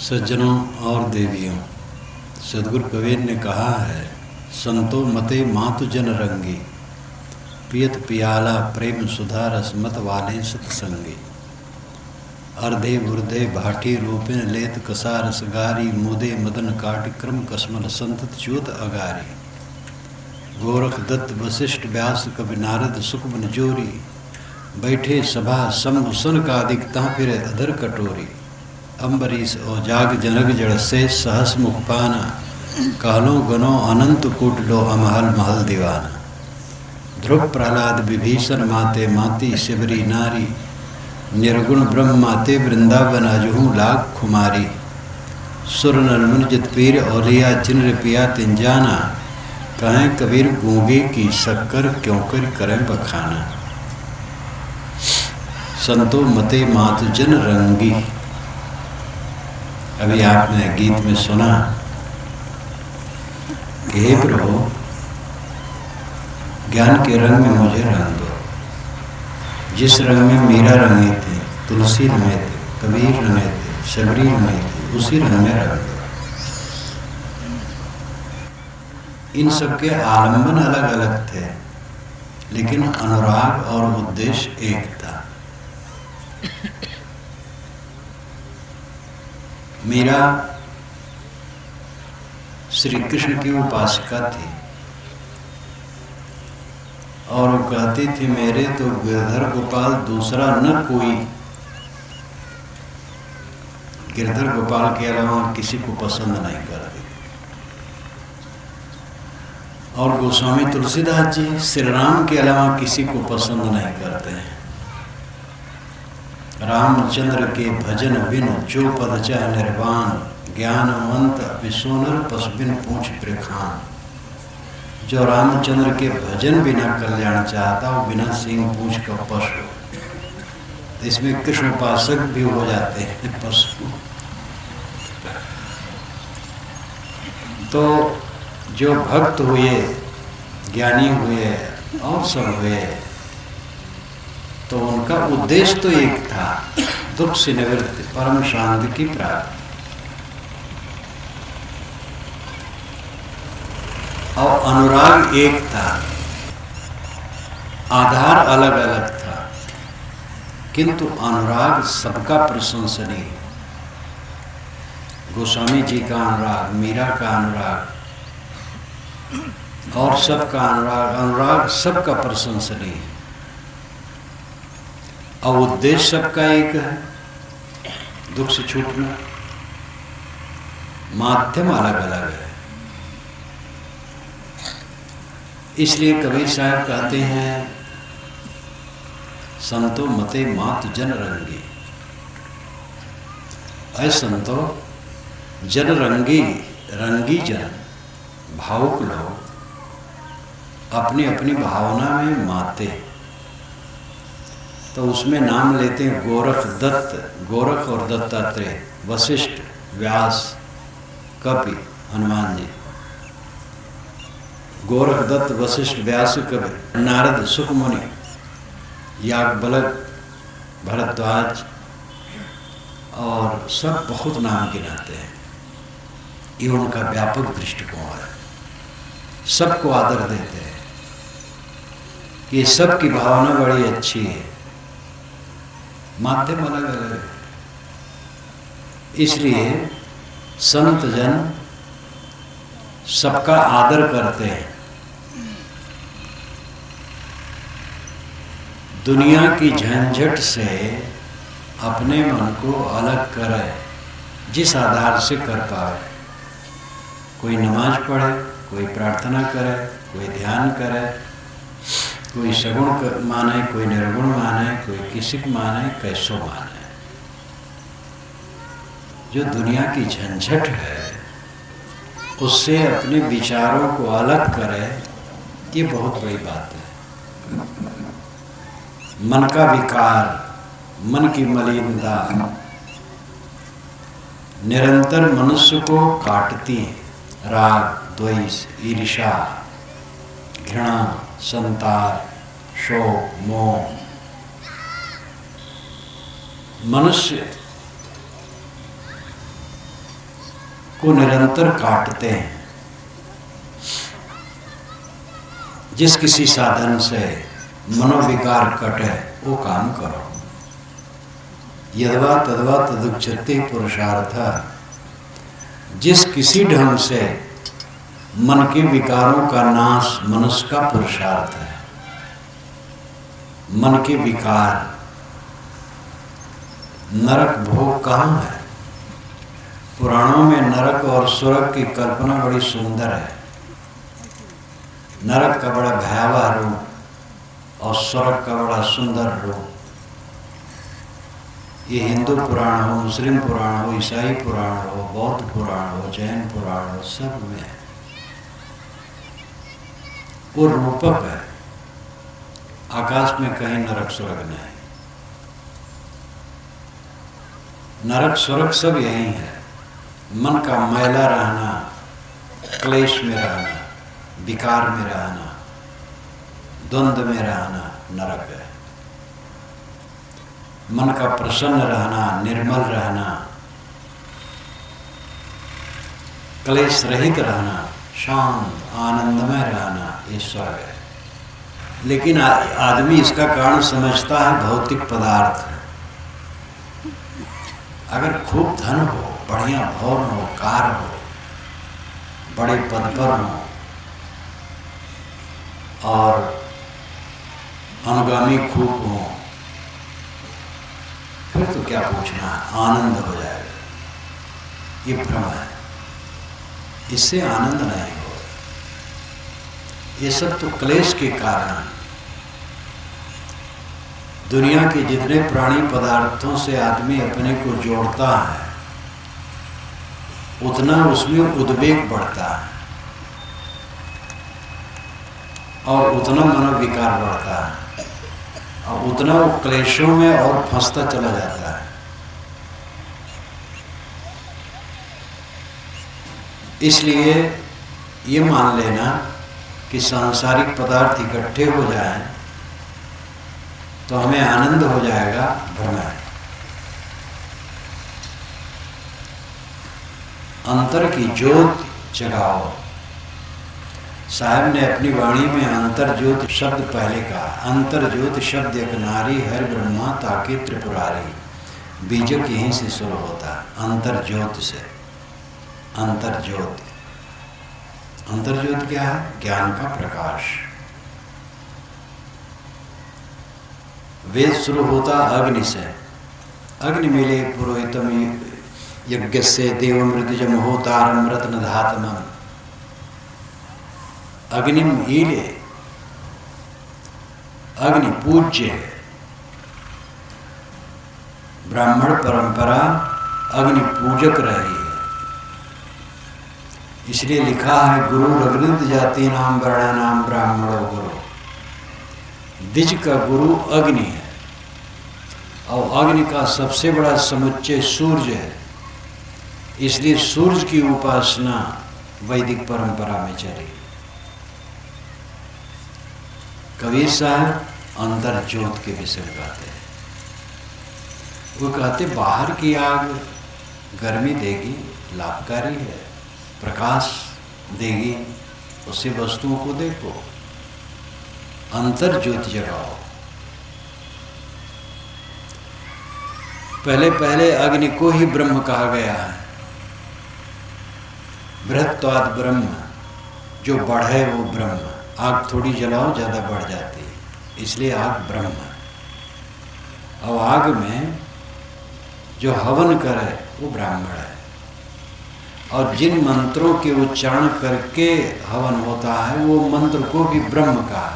सज्जनों और देवियों, सदगुरु कबीर ने कहा है, संतो मते मातु जन रंगी, पियत पियाला प्रेम सुधा रस मत वाले सतसंगी। अर्धे बुर्धे भाटी रूपिन लेत कसा रसगारी, मुदे मदन काट क्रम कसमल संतत च्योत अगारी। गोरख दत्त वशिष्ठ व्यास कवि नारद सुखमन जोरी, बैठे सभा शंभु सन का अधिकता फिर अधर कटोरी। अम्बरीश और जाग जनक जड़ से सहस मुख पाना, कहलो गनो अनंत कूट लो अमहल महल दीवाना। ध्रुव प्रहलाद विभीषण माते माती शिवरी नारी, निर्गुण ब्रह्म माते वृंदावन अजहू लाख खुमारी। सुर नर मुनि जित पीर औलिया जिन पिया तिन जाना, कहें कबीर गूंगे की शक्कर क्यों कर करें बखाना। संतो मते मातु जन रंगी। अभी आपने गीत में सुना कि हे प्रभु, ज्ञान के रंग में मुझे रंग दो। जिस रंग में मीरा रंगे थे, तुलसी रंगे थे, कबीर रंगे थे, शबरी रंगे थे, उसी रंग में रंग दो। इन सबके आलम्बन अलग अलग थे, लेकिन अनुराग और उद्देश्य एक था। मीरा श्री कृष्ण की उपासिका थी और वो कहती थी, मेरे तो गिरधर गोपाल दूसरा न कोई, गिरधर गोपाल के अलावा किसी को पसंद नहीं करती। और गोस्वामी तुलसीदास जी श्री राम के अलावा किसी को पसंद नहीं करते हैं। रामचंद्र के भजन बिन जो पद चाह निर्वाण, ज्ञानवंत विसोनर पशु बिन पूछ प्रखान। जो रामचंद्र के भजन बिना कल्याण चाहता, वो बिना सिंह पूछ का पशु। इसमें कृष्ण उपासक भी हो जाते हैं पशु। तो जो भक्त हुए, ज्ञानी हुए और सब हुए, तो उनका उद्देश्य तो एक था, दुख से निवृत्ति, परम शांति की प्राप्ति। और अनुराग एक था, आधार अलग अलग था, किंतु अनुराग सबका प्रशंसनीय। गोस्वामी जी का अनुराग, मीरा का अनुराग और सबका अनुराग, अनुराग सबका प्रशंसनीय। और उद्देश्य सबका एक है, दुख से छूटना। माध्यम अलग अलग है। इसलिए कबीर साहब कहते हैं, संतो मते मातु जन रंगी। ऐ संतो, जन रंगी, रंगी जन, भावुक लोग अपनी अपनी भावना में माते। तो उसमें नाम लेते हैं गोरख दत्त, गोरख और दत्तात्रेय, वशिष्ठ, व्यास, कपि, हनुमान जी। गोरख दत्त, वशिष्ठ, व्यास, कपि, नारद, सुखमुनि, याज्ञवल्क्य, भरद्वाज और सब बहुत नाम गिनाते हैं। ये उनका व्यापक दृष्टिकोण है। सबको आदर देते हैं कि सबकी भावना बड़ी अच्छी है। माध्यम अलग अलग है। इसलिए संत जन सबका आदर करते हैं। दुनिया की झंझट से अपने मन को अलग करे, जिस आधार से कर पाए। कोई नमाज पढ़े, कोई प्रार्थना करे, कोई ध्यान करे, कोई सगुण माने, कोई निर्गुण माने, कोई किसी को माने, कैसो माने। जो दुनिया की झंझट है, उससे अपने विचारों को अलग करे, ये बहुत बड़ी बात है। मन का विकार, मन की मलिनता निरंतर मनुष्य को काटती है। राग, द्वेष, ईर्ष्या, घृणा, संताप, शोक, मोह। मनुष्य को निरंतर काटते हैं। जिस किसी साधन से मनोविकार कटे वो काम करो। यद्वा तद्वा तदुच्यते पुरुषार्थ। जिस किसी ढंग से मन के विकारों का नाश मनुष्य का पुरुषार्थ है। मन के विकार, नरक भोग कहाँ है? पुराणों में नरक और स्वर्ग की कल्पना बड़ी सुंदर है। नरक का बड़ा भयावह रूप और स्वर्ग का बड़ा सुंदर रूप। ये हिंदू पुराण हो, मुस्लिम पुराण हो, ईसाई पुराण हो, बौद्ध पुराण हो, जैन पुराण हो, सब में है। वो रूपक है। आकाश में कहीं नरक स्वर्ग नहीं। नरक स्वर्ग सब यही है। मन का मैला रहना, क्लेश में रहना, विकार में रहना, द्वंद्व में रहना नरक है। मन का प्रसन्न रहना, निर्मल रहना, क्लेश रहित रहना, शांत आनंदमय रहना, ये स्वर्ग है। लेकिन आदमी इसका कारण समझता है भौतिक पदार्थ। अगर खूब धन हो, बढ़िया भवन हो, कार हो, बड़े पद पर हो और अनुगामी खूब हो, फिर तो क्या पूछना है, आनंद हो जाएगा। ये भ्रम है, इससे आनंद नहीं हो। ये सब तो क्लेश के कारण। दुनिया के जितने प्राणी पदार्थों से आदमी अपने को जोड़ता है उतना उसमें उद्वेग बढ़ता है और उतना मनोविकार बढ़ता है और उतना वो क्लेशों में और फंसता चला जाता है। इसलिए ये मान लेना कि सांसारिक पदार्थ इकट्ठे हो जाएं तो हमें आनंद हो जाएगा, भ्रम है। अंतर की ज्योत जगाओ। साहब ने अपनी वाणी में अंतर ज्योत शब्द पहले कहा। अंतर ज्योत शब्द एक नारी हर ब्रह्मा ताके त्रिपुरारी। बीजक यहीं से शुरू होता है, अंतर ज्योत से। अंतर ज्योत, अंतर ज्योत क्या है? ज्ञान का प्रकाश। वेद शुरू होता अग्नि से। अग्नि मिले पुरोहितम यज्ञ से देवमृतजम होतारम रत्न धातमम। अग्निम ईले, अग्नि पूज्य है। ब्राह्मण परंपरा अग्नि पूजक रही है। इसलिए लिखा है गुरु रघुनंद जाति नाम वर्णा नाम ब्राह्मणो गुरु। द्विज का गुरु अग्नि है और अग्नि का सबसे बड़ा समुच्चय सूर्य है। इसलिए सूर्य की उपासना वैदिक परंपरा में चली। कबीर साहब अंतर ज्योत के विषय कहते हैं। वो कहते बाहर की आग गर्मी देगी, लाभकारी है, प्रकाश देगी, उससे वस्तुओं को देखो। अंतर ज्योति जगाओ। पहले पहले अग्नि को ही ब्रह्म कहा गया है। बृहत्वाद ब्रह्म, जो बढ़े वो ब्रह्म। आग थोड़ी जलाओ ज़्यादा बढ़ जाती है, इसलिए आग ब्रह्म है। और आग में जो हवन करे वो ब्राह्मण है। और जिन मंत्रों के उच्चारण करके हवन होता है वो मंत्र को भी ब्रह्म कहा।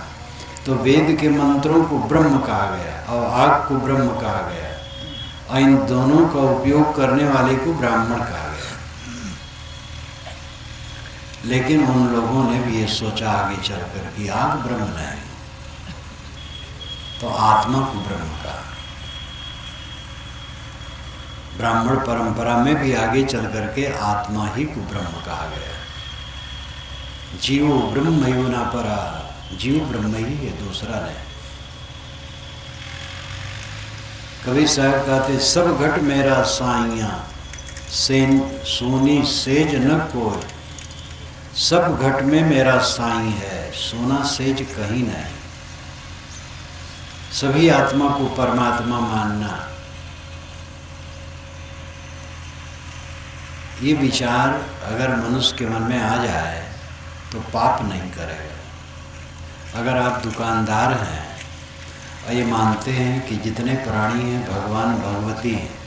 तो वेद के मंत्रों को ब्रह्म कहा गया और आग को ब्रह्म कहा गया और इन दोनों का उपयोग करने वाले को ब्राह्मण कहा गया। लेकिन उन लोगों ने भी ये सोचा आगे चलकर कि आग ब्रह्म नहीं, तो आत्मा को ब्रह्म कहा। ब्राह्मण परंपरा में भी आगे चल करके आत्मा ही को ब्रह्म कहा गया। जीवो ब्रह्म ना परा, जीव ब्रह्म ही है, दूसरा नहीं। कबीर साहब कहते सब घट मेरा साइया सोनी सेज न कोई, सब घट में मेरा साईं है, सोना सेज कहीं नहीं। सभी आत्मा को परमात्मा मानना, ये विचार अगर मनुष्य के मन में आ जाए तो पाप नहीं करेगा। अगर आप दुकानदार हैं और ये मानते हैं कि जितने प्राणी हैं भगवान भगवती हैं,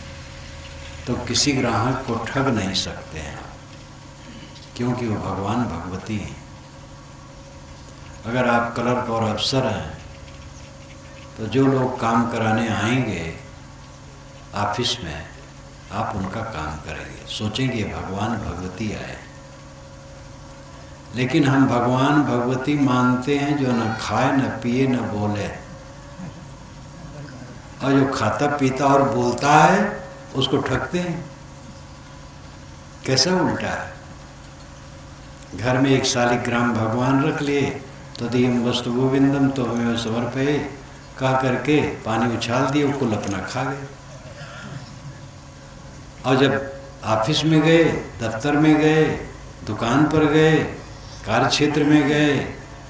तो किसी ग्राहक को ठग नहीं सकते हैं, क्योंकि वो भगवान भगवती हैं। अगर आप क्लर्क और अफसर हैं तो जो लोग काम कराने आएंगे ऑफिस में, आप उनका काम करेंगे, सोचेंगे भगवान भगवती आए। लेकिन हम भगवान भगवती मानते हैं जो न खाए न पिए न बोले, और जो खाता पीता और बोलता है उसको ठगते हैं। कैसा उल्टा है। घर में एक शालिग्राम भगवान रख लिए तो दियम वस्तु गोविंदम तो हमें समर्पये कह करके पानी उछाल दिए, वो कुल अपना खा गए। और जब ऑफिस में गए, दफ्तर में गए, दुकान पर गए, कार्य क्षेत्र में गए,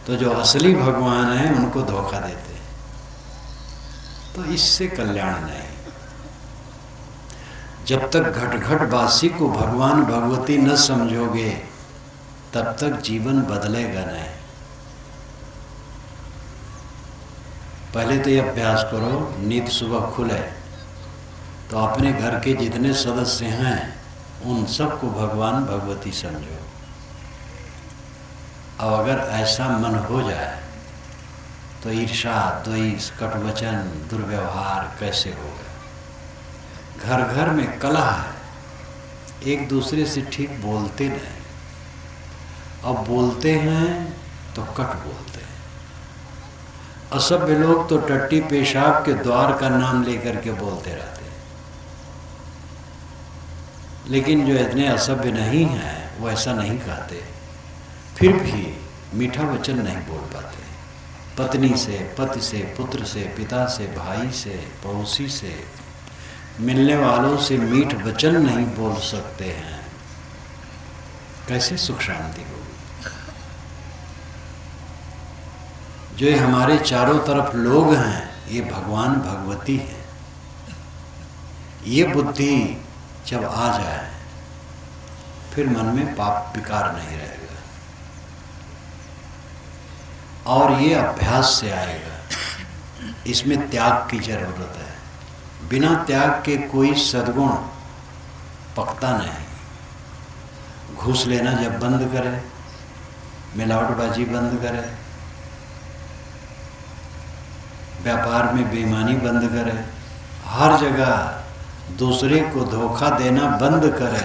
तो जो असली भगवान है उनको धोखा देते। तो इससे कल्याण नहीं। जब तक घट घट वासी को भगवान भगवती न समझोगे तब तक जीवन बदलेगा नहीं। पहले तो ये अभ्यास करो, नींद सुबह खुले तो अपने घर के जितने सदस्य हैं उन सबको भगवान भगवती समझो। और अगर ऐसा मन हो जाए तो ईर्षा, द्वेष, कटुवचन, दुर्व्यवहार कैसे होगा। घर घर में कलह है, एक दूसरे से ठीक बोलते नहीं, अब बोलते हैं तो कट बोलते हैं। असभ्य लोग तो टट्टी पेशाब के द्वार का नाम लेकर के बोलते रहते हैं, लेकिन जो इतने असभ्य नहीं हैं वो ऐसा नहीं कहते, फिर भी मीठा वचन नहीं बोल पाते। पत्नी से, पति से, पुत्र से, पिता से, भाई से, पड़ोसी से, मिलने वालों से मीठ वचन नहीं बोल सकते हैं, कैसे सुख शांति होगी। जो ये हमारे चारों तरफ लोग हैं ये भगवान भगवती हैं। ये बुद्धि जब आ जाए फिर मन में पाप विकार नहीं रहेगा, और ये अभ्यास से आएगा। इसमें त्याग की जरूरत है। बिना त्याग के कोई सद्गुण पकता नहीं। घूस लेना जब बंद करे, मिलावटबाजी बंद करे, व्यापार में बेईमानी बंद करे, हर जगह दूसरे को धोखा देना बंद करे,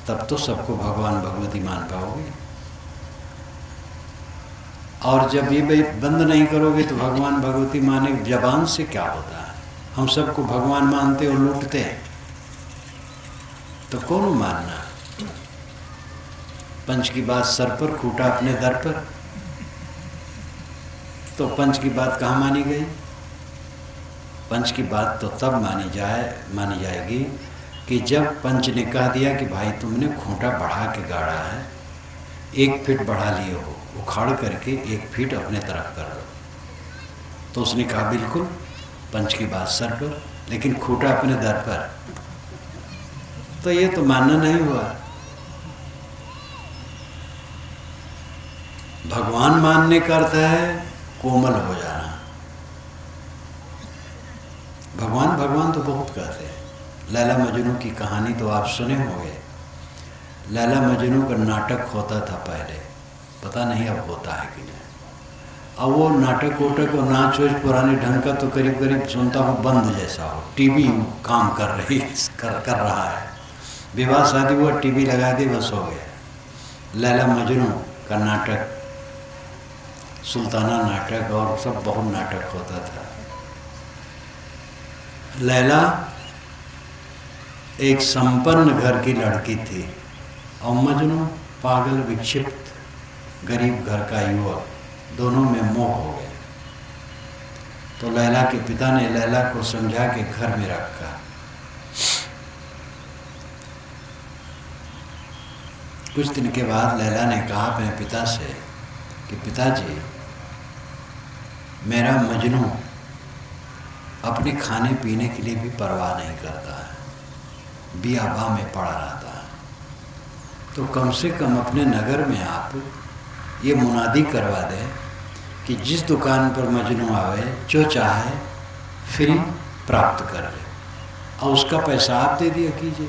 तब तो सबको भगवान भगवती मान पाओगे। और जब ये बंद नहीं करोगे तो भगवान भगवती माने जबान से क्या होता है। हम सबको भगवान मानते और लूटते हैं, तो कौन मानना। पंच की बात सर पर, खूटा अपने दर पर, तो पंच की बात कहाँ मानी गई। पंच की बात तो तब मानी जाएगी कि जब पंच ने कह दिया कि भाई तुमने खूंटा बढ़ा के गाड़ा है, 1 फीट बढ़ा लिए हो, उखाड़ करके 1 फीट अपने तरफ कर लो। तो उसने कहा बिल्कुल, पंच की बात सर पर, लेकिन खूंटा अपने दर पर। तो ये तो मानना नहीं हुआ। भगवान मानने का अर्थ है कोमल हो जाना। भगवान भगवान तो बहुत कहते हैं। लैला मजनू की कहानी तो आप सुने होंगे। लैला मजनू का नाटक होता था पहले, पता नहीं अब होता है कि नहीं। अब वो नाटक वोटक और नाच वोच पुराने ढंग का तो करीब करीब सुनता हूँ बंद जैसा हो। टीवी काम कर रहा है। विवाह शादी हुआ, टीवी लगा दी, बस हो गया। लैला मजनू का नाटक, सुल्ताना नाटक और सब बहुत नाटक होता था। लैला एक संपन्न घर की लड़की थी और मजनू पागल विक्षिप्त गरीब घर का युवक, दोनों में मोह हो गए। तो लैला के पिता ने लैला को समझा के घर में रखा। कुछ दिन के बाद लैला ने कहा अपने पिता से कि पिताजी, मेरा मजनू अपने खाने पीने के लिए भी परवाह नहीं करता है, बियाबा में पड़ा रहता है, तो कम से कम अपने नगर में आप ये मुनादी करवा दें कि जिस दुकान पर मजनू आवे जो चाहे फ्री प्राप्त कर ले और उसका पैसा आप दे दिया कीजिए।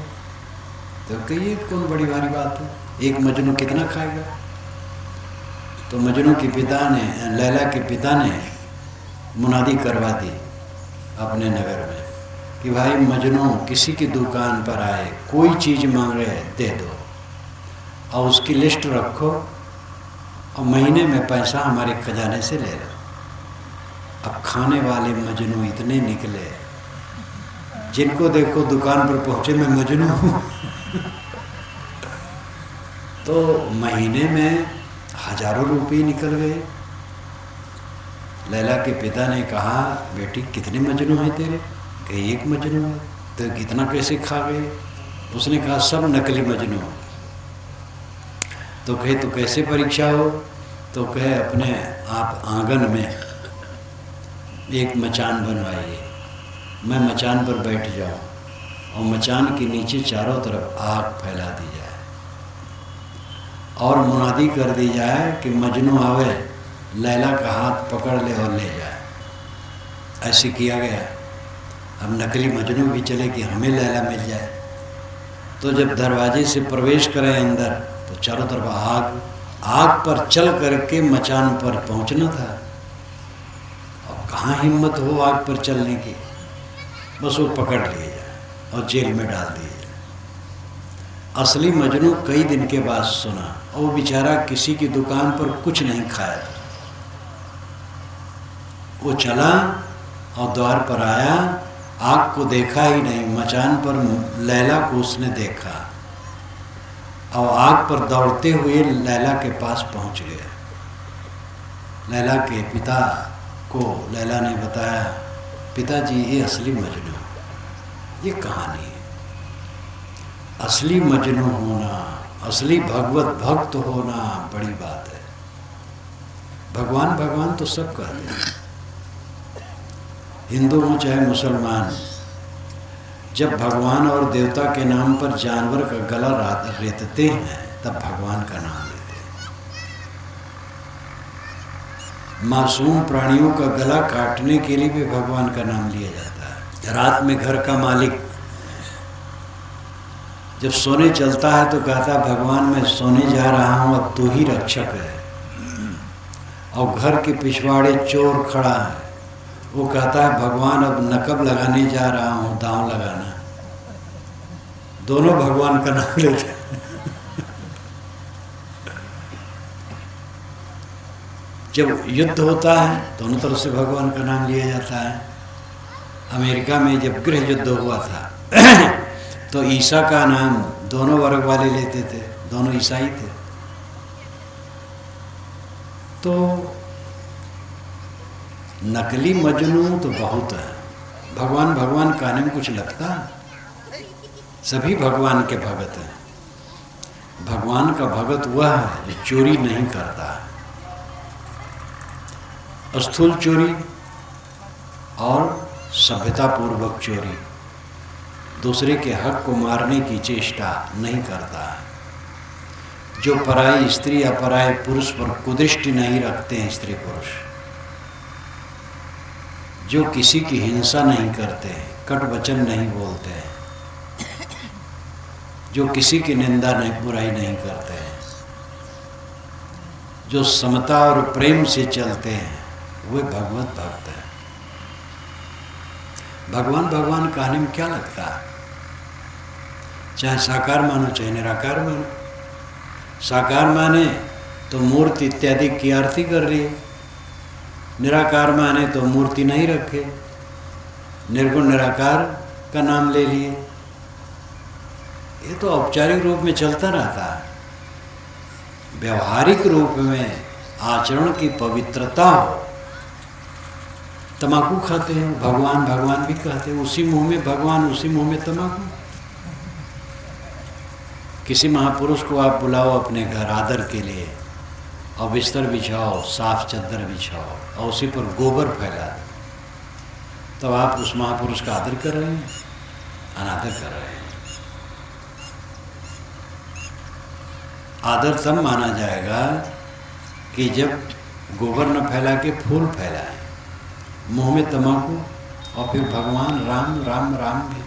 तो कहिए कौन बड़ी भारी बात है, एक मजनू कितना खाएगा। तो मजनू के पिता ने, लैला के पिता ने मुनादी करवा दी अपने नगर में कि भाई मजनू किसी की दुकान पर आए, कोई चीज़ मांगे दे दो और उसकी लिस्ट रखो और महीने में पैसा हमारे खजाने से ले लो। अब खाने वाले मजनू इतने निकले, जिनको देखो दुकान पर पहुँचे मैं मजनू हूँ तो महीने में हजारों रुपये निकल गए। लैला के पिता ने कहा, बेटी कितने मजनू हैं तेरे? कहे एक मजनू है। तो कितना कैसे खा गए? उसने कहा सब नकली मजनू। तो कहे तो कैसे परीक्षा हो? तो कहे अपने आप आंगन में एक मचान बनवाइए, मैं मचान पर बैठ जाऊं और मचान के नीचे चारों तरफ आग फैला दी जाए और मुनादी कर दी जाए कि मजनू आवे लैला का हाथ पकड़ ले और ले जाए। ऐसे किया गया। अब नकली मजनू भी चले कि हमें लैला मिल जाए। तो जब दरवाजे से प्रवेश करें अंदर तो चारों तरफ आग, आग पर चल करके मचान पर पहुंचना था। अब कहाँ हिम्मत हो आग पर चलने की, बस वो पकड़ लिए जाए और जेल में डाल दिए जाए। असली मजनू कई दिन के बाद सुना और वो बेचारा किसी की दुकान पर कुछ नहीं खाया था। वो चला और द्वार पर आया, आग को देखा ही नहीं, मचान पर लैला को उसने देखा और आग पर दौड़ते हुए लैला के पास पहुंच गए। लैला के पिता को लैला ने बताया, पिताजी ये असली मजनू, ये कहानी है। असली मजनू होना, असली भगवत भक्त होना बड़ी बात है। भगवान भगवान तो सब कहते हैं, हिंदू हो चाहे मुसलमान, जब भगवान और देवता के नाम पर जानवर का गला रेतते हैं तब भगवान का नाम लेते हैं। मासूम प्राणियों का गला काटने के लिए भी भगवान का नाम लिया जाता है। रात में घर का मालिक जब सोने चलता है तो कहता है भगवान मैं सोने जा रहा हूँ, अब तू ही रक्षक है। और घर के पिछवाड़े चोर खड़ा है, वो कहता है भगवान अब नकब लगाने जा रहा हूँ, दांव लगाना। दोनों भगवान का नाम लेते हैं। जब युद्ध होता है दोनों तरफ से भगवान का नाम लिया जाता है। अमेरिका में जब गृह युद्ध हुआ था तो ईसा का नाम दोनों वर्ग वाले लेते थे, दोनों ईसाई थे। तो नकली मजनू तो बहुत है। भगवान भगवान कहने में कुछ लगता है? सभी भगवान के भगत हैं। भगवान का भगत वह है जो चोरी नहीं करता है। स्थूल चोरी और सभ्यतापूर्वक चोरी, दूसरे के हक को मारने की चेष्टा नहीं करता है। जो पराई स्त्री या पराये पुरुष पर कुदृष्टि नहीं रखते हैं, स्त्री पुरुष, जो किसी की हिंसा नहीं करते हैं, कट वचन नहीं बोलते हैं, जो किसी की निंदा नहीं, बुराई नहीं करते हैं, जो समता और प्रेम से चलते हैं, वे भगवत भक्त हैं। भगवान भगवान कहने में क्या लगता है? चाहे साकार मानो चाहे निराकार मानो। साकार माने तो मूर्ति इत्यादि की आरती कर रही है, निराकार माने तो मूर्ति नहीं रखे, निर्गुण निराकार का नाम ले लिए। ये तो औपचारिक रूप में चलता रहता है। व्यवहारिक रूप में आचरण की पवित्रता हो। तम्बाकू खाते हैं, भगवान भगवान भी कहते हैं, उसी मुंह में भगवान उसी मुंह में तम्बाकू। किसी महापुरुष को आप बुलाओ अपने घर आदर के लिए और बिस्तर बिछाओ, साफ चादर बिछाओ और उसी पर गोबर फैला दो, तो आप उस महापुरुष का आदर कर रहे हैं, अनादर कर रहे हैं। आदर तब माना जाएगा कि जब गोबर न फैला के फूल फैलाए, मुंह में तम्बाकू और फिर भगवान राम राम राम भी।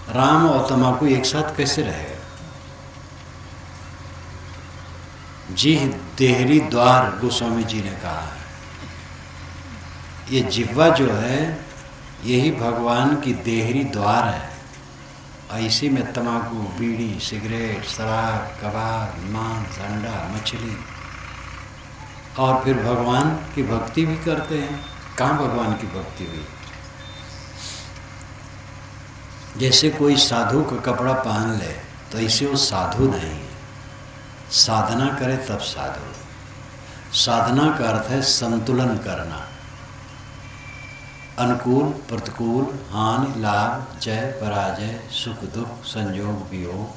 राम और तम्बाकू एक साथ कैसे रहेगा? जी देहरी द्वार गोस्वामी जी ने कहा है, ये जिह्वा जो है यही भगवान की देहरी द्वार है। और इसी में तम्बाकू, बीड़ी, सिगरेट, शराब, कबाब, मांस, अंडा, मछली और फिर भगवान की भक्ति भी करते हैं। कहाँ भगवान की भक्ति हुई? जैसे कोई साधु का कपड़ा पहन ले तो इसे वो साधु नहीं है, साधना करे तब साधु। साधना का अर्थ है संतुलन करना, अनुकूल प्रतिकूल, हानि लाभ, जय पराजय, सुख दुख, संयोग वियोग,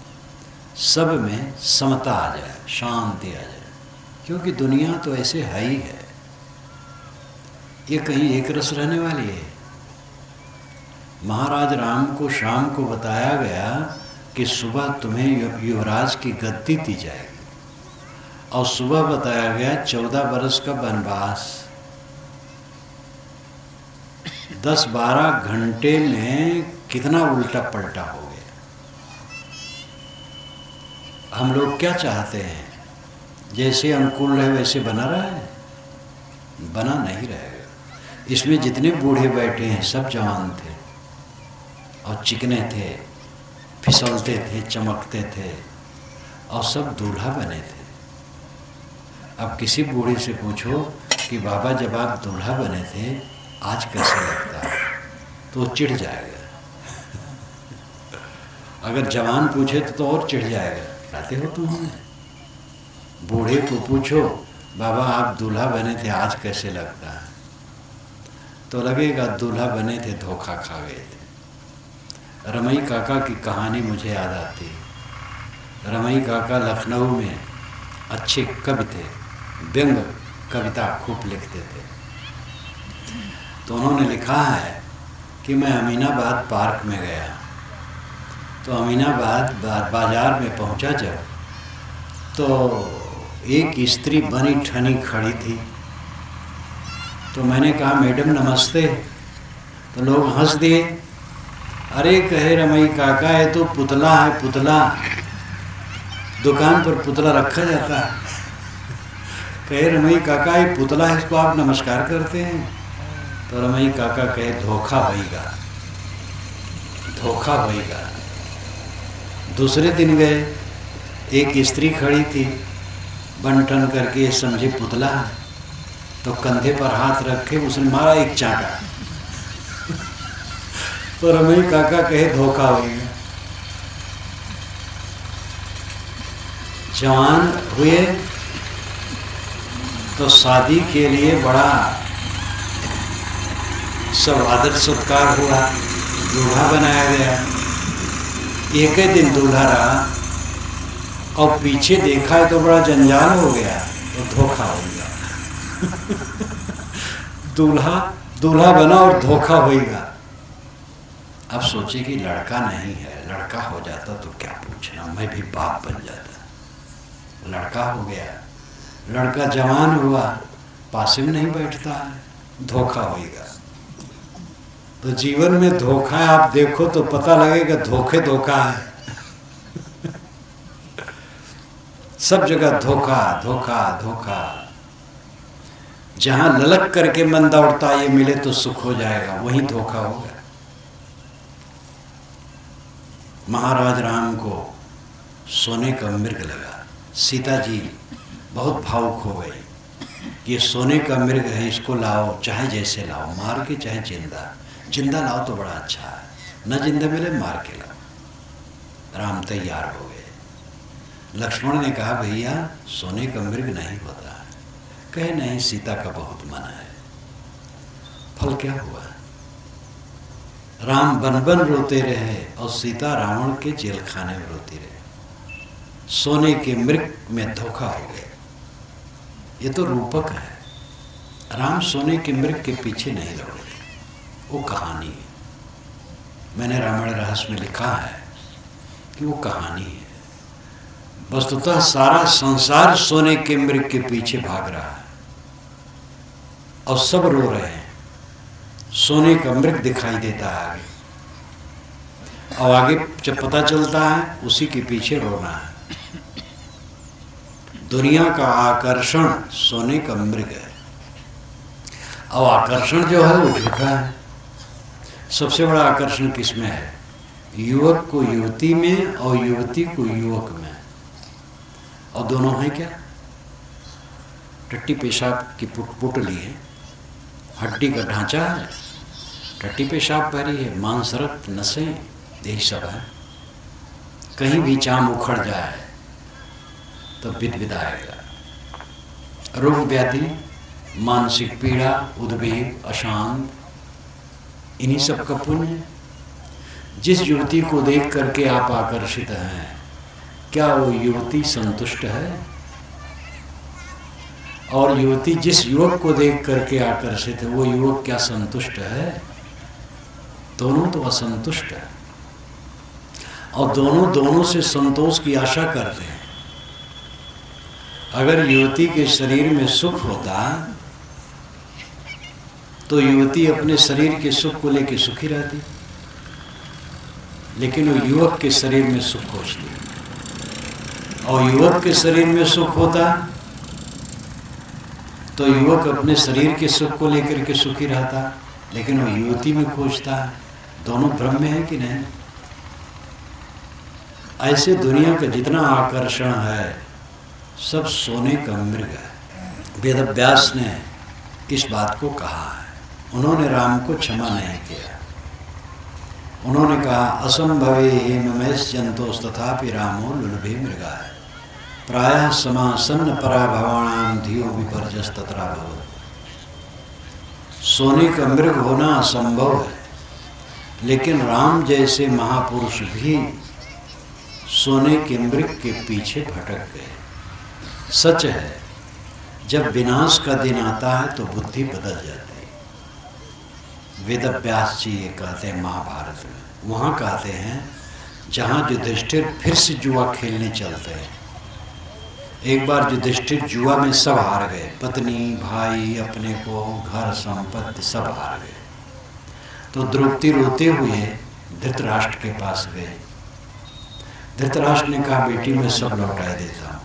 सब में समता आ जाए, शांति आ जाए। क्योंकि दुनिया तो ऐसे है ही है, ये कहीं एक रस रहने वाली है। महाराज राम को शाम को बताया गया कि सुबह तुम्हें युवराज की गद्दी दी जाएगी, और सुबह बताया गया 14 बरस का वनवास। 10-12 घंटे में कितना उल्टा पलटा हो गया। हम लोग क्या चाहते हैं? जैसे अनुकूल रहे वैसे बना रहा है? बना नहीं रहेगा। इसमें जितने बूढ़े बैठे हैं सब जवान थे और चिकने थे, फिसलते थे, चमकते थे और सब दूल्हा बने थे। अब किसी बूढ़े से पूछो कि बाबा जब आप दूल्हा बने थे आज कैसे लगता है, तो वो चिढ़ जाएगा। अगर जवान पूछे तो और चिढ़ जाएगा, कहते हो तुम हमें। बूढ़े को पूछो बाबा आप दूल्हा बने थे आज कैसे लगता है, तो लगेगा दूल्हा बने थे धोखा खा गए थे। रमई काका की कहानी मुझे याद आती है। रमई काका लखनऊ में अच्छे कवि थे, व्यंग कविता खूब लिखते थे। तो उन्होंने लिखा है कि मैं अमीनाबाद पार्क में गया, तो अमीनाबाद बाजार में पहुंचा जब, तो एक स्त्री बनी ठनी खड़ी थी। तो मैंने कहा मैडम नमस्ते, तो लोग हंस दिए। अरे कहे रमई काका ये तो पुतला है, पुतला, दुकान पर पुतला रखा जाता है। कहे रमई काका ये पुतला है, इसको आप नमस्कार करते हैं? तो रमई काका कहे धोखा होएगा, धोखा होएगा। दूसरे दिन गए, एक स्त्री खड़ी थी बन ठन करके, समझे पुतला है, तो कंधे पर हाथ रखे उसने मारा एक चांटा। तो रमई काका कहे धोखा होएगा। जवान हुए तो शादी के लिए बड़ा सब आदर सत्कार हुआ, दूल्हा बनाया गया। एक ही दिन दूल्हा रहा और पीछे देखा है तो बड़ा जंजाल हो गया, तो धोखा हो गया। दूल्हा दूल्हा बना और धोखा होएगा। अब सोचे कि लड़का नहीं है, लड़का हो जाता तो क्या पूछना, मैं भी बाप बन जाता। लड़का हो गया, लड़का जवान हुआ, पास में नहीं बैठता है, धोखा होएगा। तो जीवन में धोखा है, आप देखो तो पता लगेगा धोखे धोखा है। सब जगह धोखा धोखा धोखा। जहां ललक करके मन दौड़ता ये मिले तो सुख हो जाएगा, वहीं धोखा होगा। महाराज राम को सोने का मृग लगा, सीता जी बहुत भावुक हो गई। ये सोने का मृग है, इसको लाओ, चाहे जैसे लाओ, मार के चाहे जिंदा, जिंदा लाओ तो बड़ा अच्छा है, न जिंदा मिले मार के लाओ। राम तैयार हो गए। लक्ष्मण ने कहा भैया सोने का मृग नहीं होता है। कहे नहीं, सीता का बहुत मन है। फल क्या हुआ? राम बन बन रोते रहे और सीता रावण के जेल खाने में रोती रहे। सोने के मृग में धोखा हो गया। ये तो रूपक है। राम सोने के मृग के पीछे नहीं दौड़े, वो कहानी है। मैंने रामायण रहस्य में लिखा है कि वो कहानी है। वस्तुतः सारा संसार सोने के मृग के पीछे भाग रहा है और सब रो रहे हैं। सोने का मृग दिखाई देता है आगे, और आगे जब पता चलता है उसी के पीछे रोना है। दुनिया का आकर्षण सोने का मृग है, और आकर्षण जो है वो झूठा है। सबसे बड़ा आकर्षण किसमें है? युवक को युवती में और युवती को युवक में। और दोनों हैं क्या? टट्टी पेशाब की पुटली है, हड्डी का ढांचा है, टट्टी पेशाब भरी है, मांस रक्त नसें, यही सब है। कहीं भी चाम उखड़ जाए तो विदविदाएगा। रोग व्याधि, मानसिक पीड़ा, उद्वेग, अशांत, इन्हीं सब का पुण्य। जिस युवती को देख करके आप आकर्षित हैं, क्या वो युवती संतुष्ट है? और युवती जिस युवक को देख करके आकर्षित है, वो युवक क्या संतुष्ट है? दोनों तो असंतुष्ट है, और दोनों से संतोष की आशा करते हैं। अगर युवती के शरीर में सुख होता तो युवती अपने शरीर के सुख को लेकर सुखी रहती, लेकिन वो युवक के शरीर में सुख खोजती। और युवक के शरीर में सुख होता तो युवक अपने शरीर के सुख को लेकर के सुखी रहता, लेकिन वो युवती में खोजता है। दोनों भ्रम में है कि नहीं? ऐसे दुनिया का जितना आकर्षण है सब सोने का मृग है। वेदव्यास ने इस बात को कहा है। उन्होंने राम को क्षमा नहीं किया। उन्होंने कहा असंभवे हेममेश जंतोस तथापि रामो लुलभे मृगाय प्रायः समासन्न पराभवाणाम धियो विपर्जस तत्रा भवत्। सोने का मृग होना असंभव है, लेकिन राम जैसे महापुरुष भी सोने के मृग के पीछे भटक गए। सच है, जब विनाश का दिन आता है तो बुद्धि बदल जाती है। वेदव्यास जी ये कहते हैं महाभारत में, वहाँ कहते हैं जहाँ युधिष्ठिर फिर से जुआ खेलने चलते हैं। एक बार युधिष्ठिर जुआ में सब हार गए, पत्नी, भाई, अपने को, घर, संपत्ति सब हार गए। तो द्रौपदी रोते हुए धृतराष्ट्र के पास गए। धृतराष्ट्र ने कहा बेटी मैं सब लौटा देता हूँ।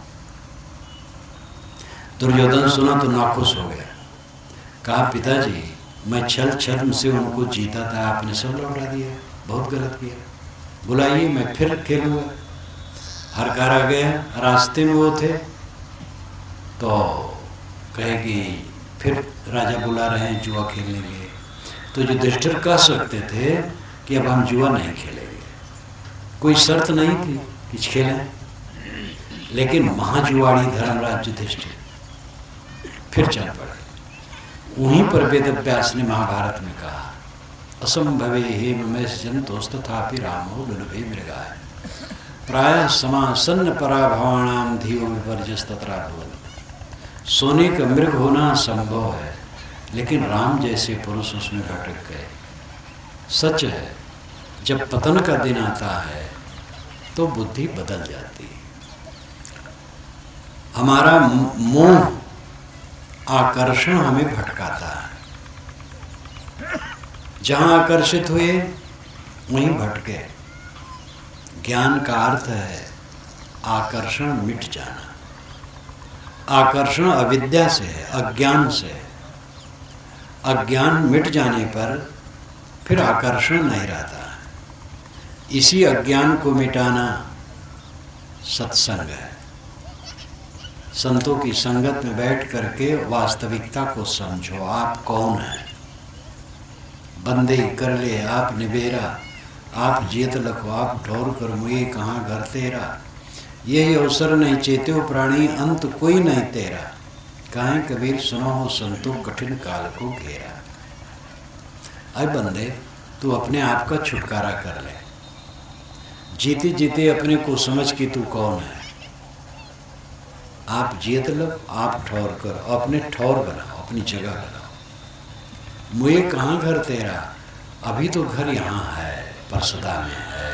दुर्योधन सुना तो नाखुश हो गया। कहा पिताजी मैं छल छद्म से उनको जीता था, आपने सब लौटा दिया, बहुत गलत किया। बुलाइए मैं फिर खेलूँगा। हरकारा गया, रास्ते में वो थे तो कहे कि फिर राजा बुला रहे हैं जुआ खेलने के लिए। तो युधिष्ठिर कह सकते थे कि अब हम जुआ नहीं खेलेंगे, कोई शर्त नहीं थी कि खेलें, लेकिन महाजुआड़ी धर्मराज युधिष्ठिर फिर चल पड़े। वहीं पर वेदव्यास ने महाभारत में कहा असंभवे हेममेश जंतोस तथापि रामो लुलभे मृगाय प्रायः समासन्न पराभवाणाम धियो विपर्जस तत्रा भवत्। सोने का मृग होना संभव है, लेकिन राम जैसे पुरुष उसमें भटक गए। सच है, जब पतन का दिन आता है तो बुद्धि बदल जाती है। हमारा मोह आकर्षण हमें भटकाता है। जहाँ आकर्षित हुए वहीं भटके। ज्ञान का अर्थ है आकर्षण मिट जाना। आकर्षण अविद्या से है, अज्ञान से है। अज्ञान मिट जाने पर फिर आकर्षण नहीं रहता। इसी अज्ञान को मिटाना सत्संग है। संतों की संगत में बैठ करके वास्तविकता को समझो। आप कौन हैं? बंदे कर ले आप निबेरा, आप जियत लखो आप ढोर कर मुए कहाँ घर तेरा। यही अवसर नहीं चेत्यो प्राणी अंत कोई नहीं तेरा। काहे कबीर सुनो हो संतो कठिन काल को घेरा। अरे बंदे, तू अपने आप का छुटकारा कर ले। जीते जीते अपने को समझ कि तू कौन है। आप जीत लो, आप ठौर करो, अपने ठौर बनाओ, अपनी जगह बनाओ। मुझे कहाँ घर तेरा, अभी तो घर यहाँ है, परसदा में है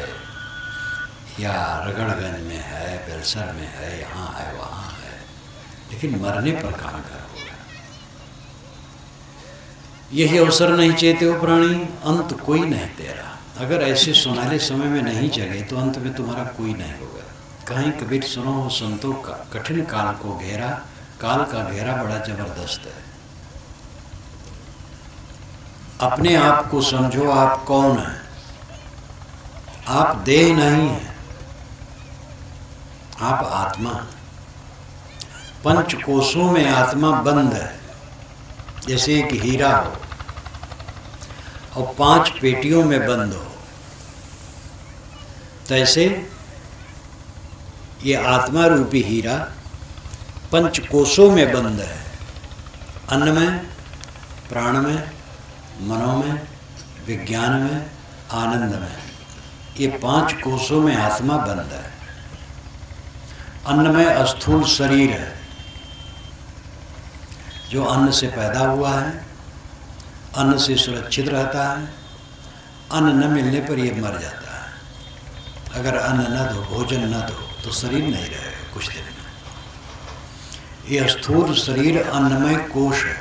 या रगड़गंज में है, बेलसर में है, यहाँ है, वहाँ है, लेकिन मरने पर कहाँ घर होगा। यही अवसर नहीं चेते हो प्राणी, अंत कोई नहीं तेरा। अगर ऐसे सुनहले समय में नहीं जगे तो अंत में तुम्हारा कोई नहीं होगा। कहीं कबीर सुनो हो संतों का, कठिन काल को घेरा, काल का घेरा बड़ा जबरदस्त है। अपने आप को समझो, आप कौन है। आप देह नहीं है, आप आत्मा। पंच कोशों में आत्मा बंद है, जैसे एक हीरा हो और 5 पेटियों में बंद हो, तैसे ये आत्मा रूपी हीरा 5 कोशों में बंद है। अन्न में, प्राण में, मनो में, विज्ञान में, आनंद में, ये 5 कोशों में आत्मा बंद है। अन्न में स्थूल शरीर है जो अन्न से पैदा हुआ है, अन्न से सुरक्षित रहता है। अन्न न मिलने पर यह मर जाता है। अगर अन्न न दो, भोजन न दो तो शरीर नहीं रहेगा कुछ दिन में। यह स्थूल शरीर अन्नमय कोश है।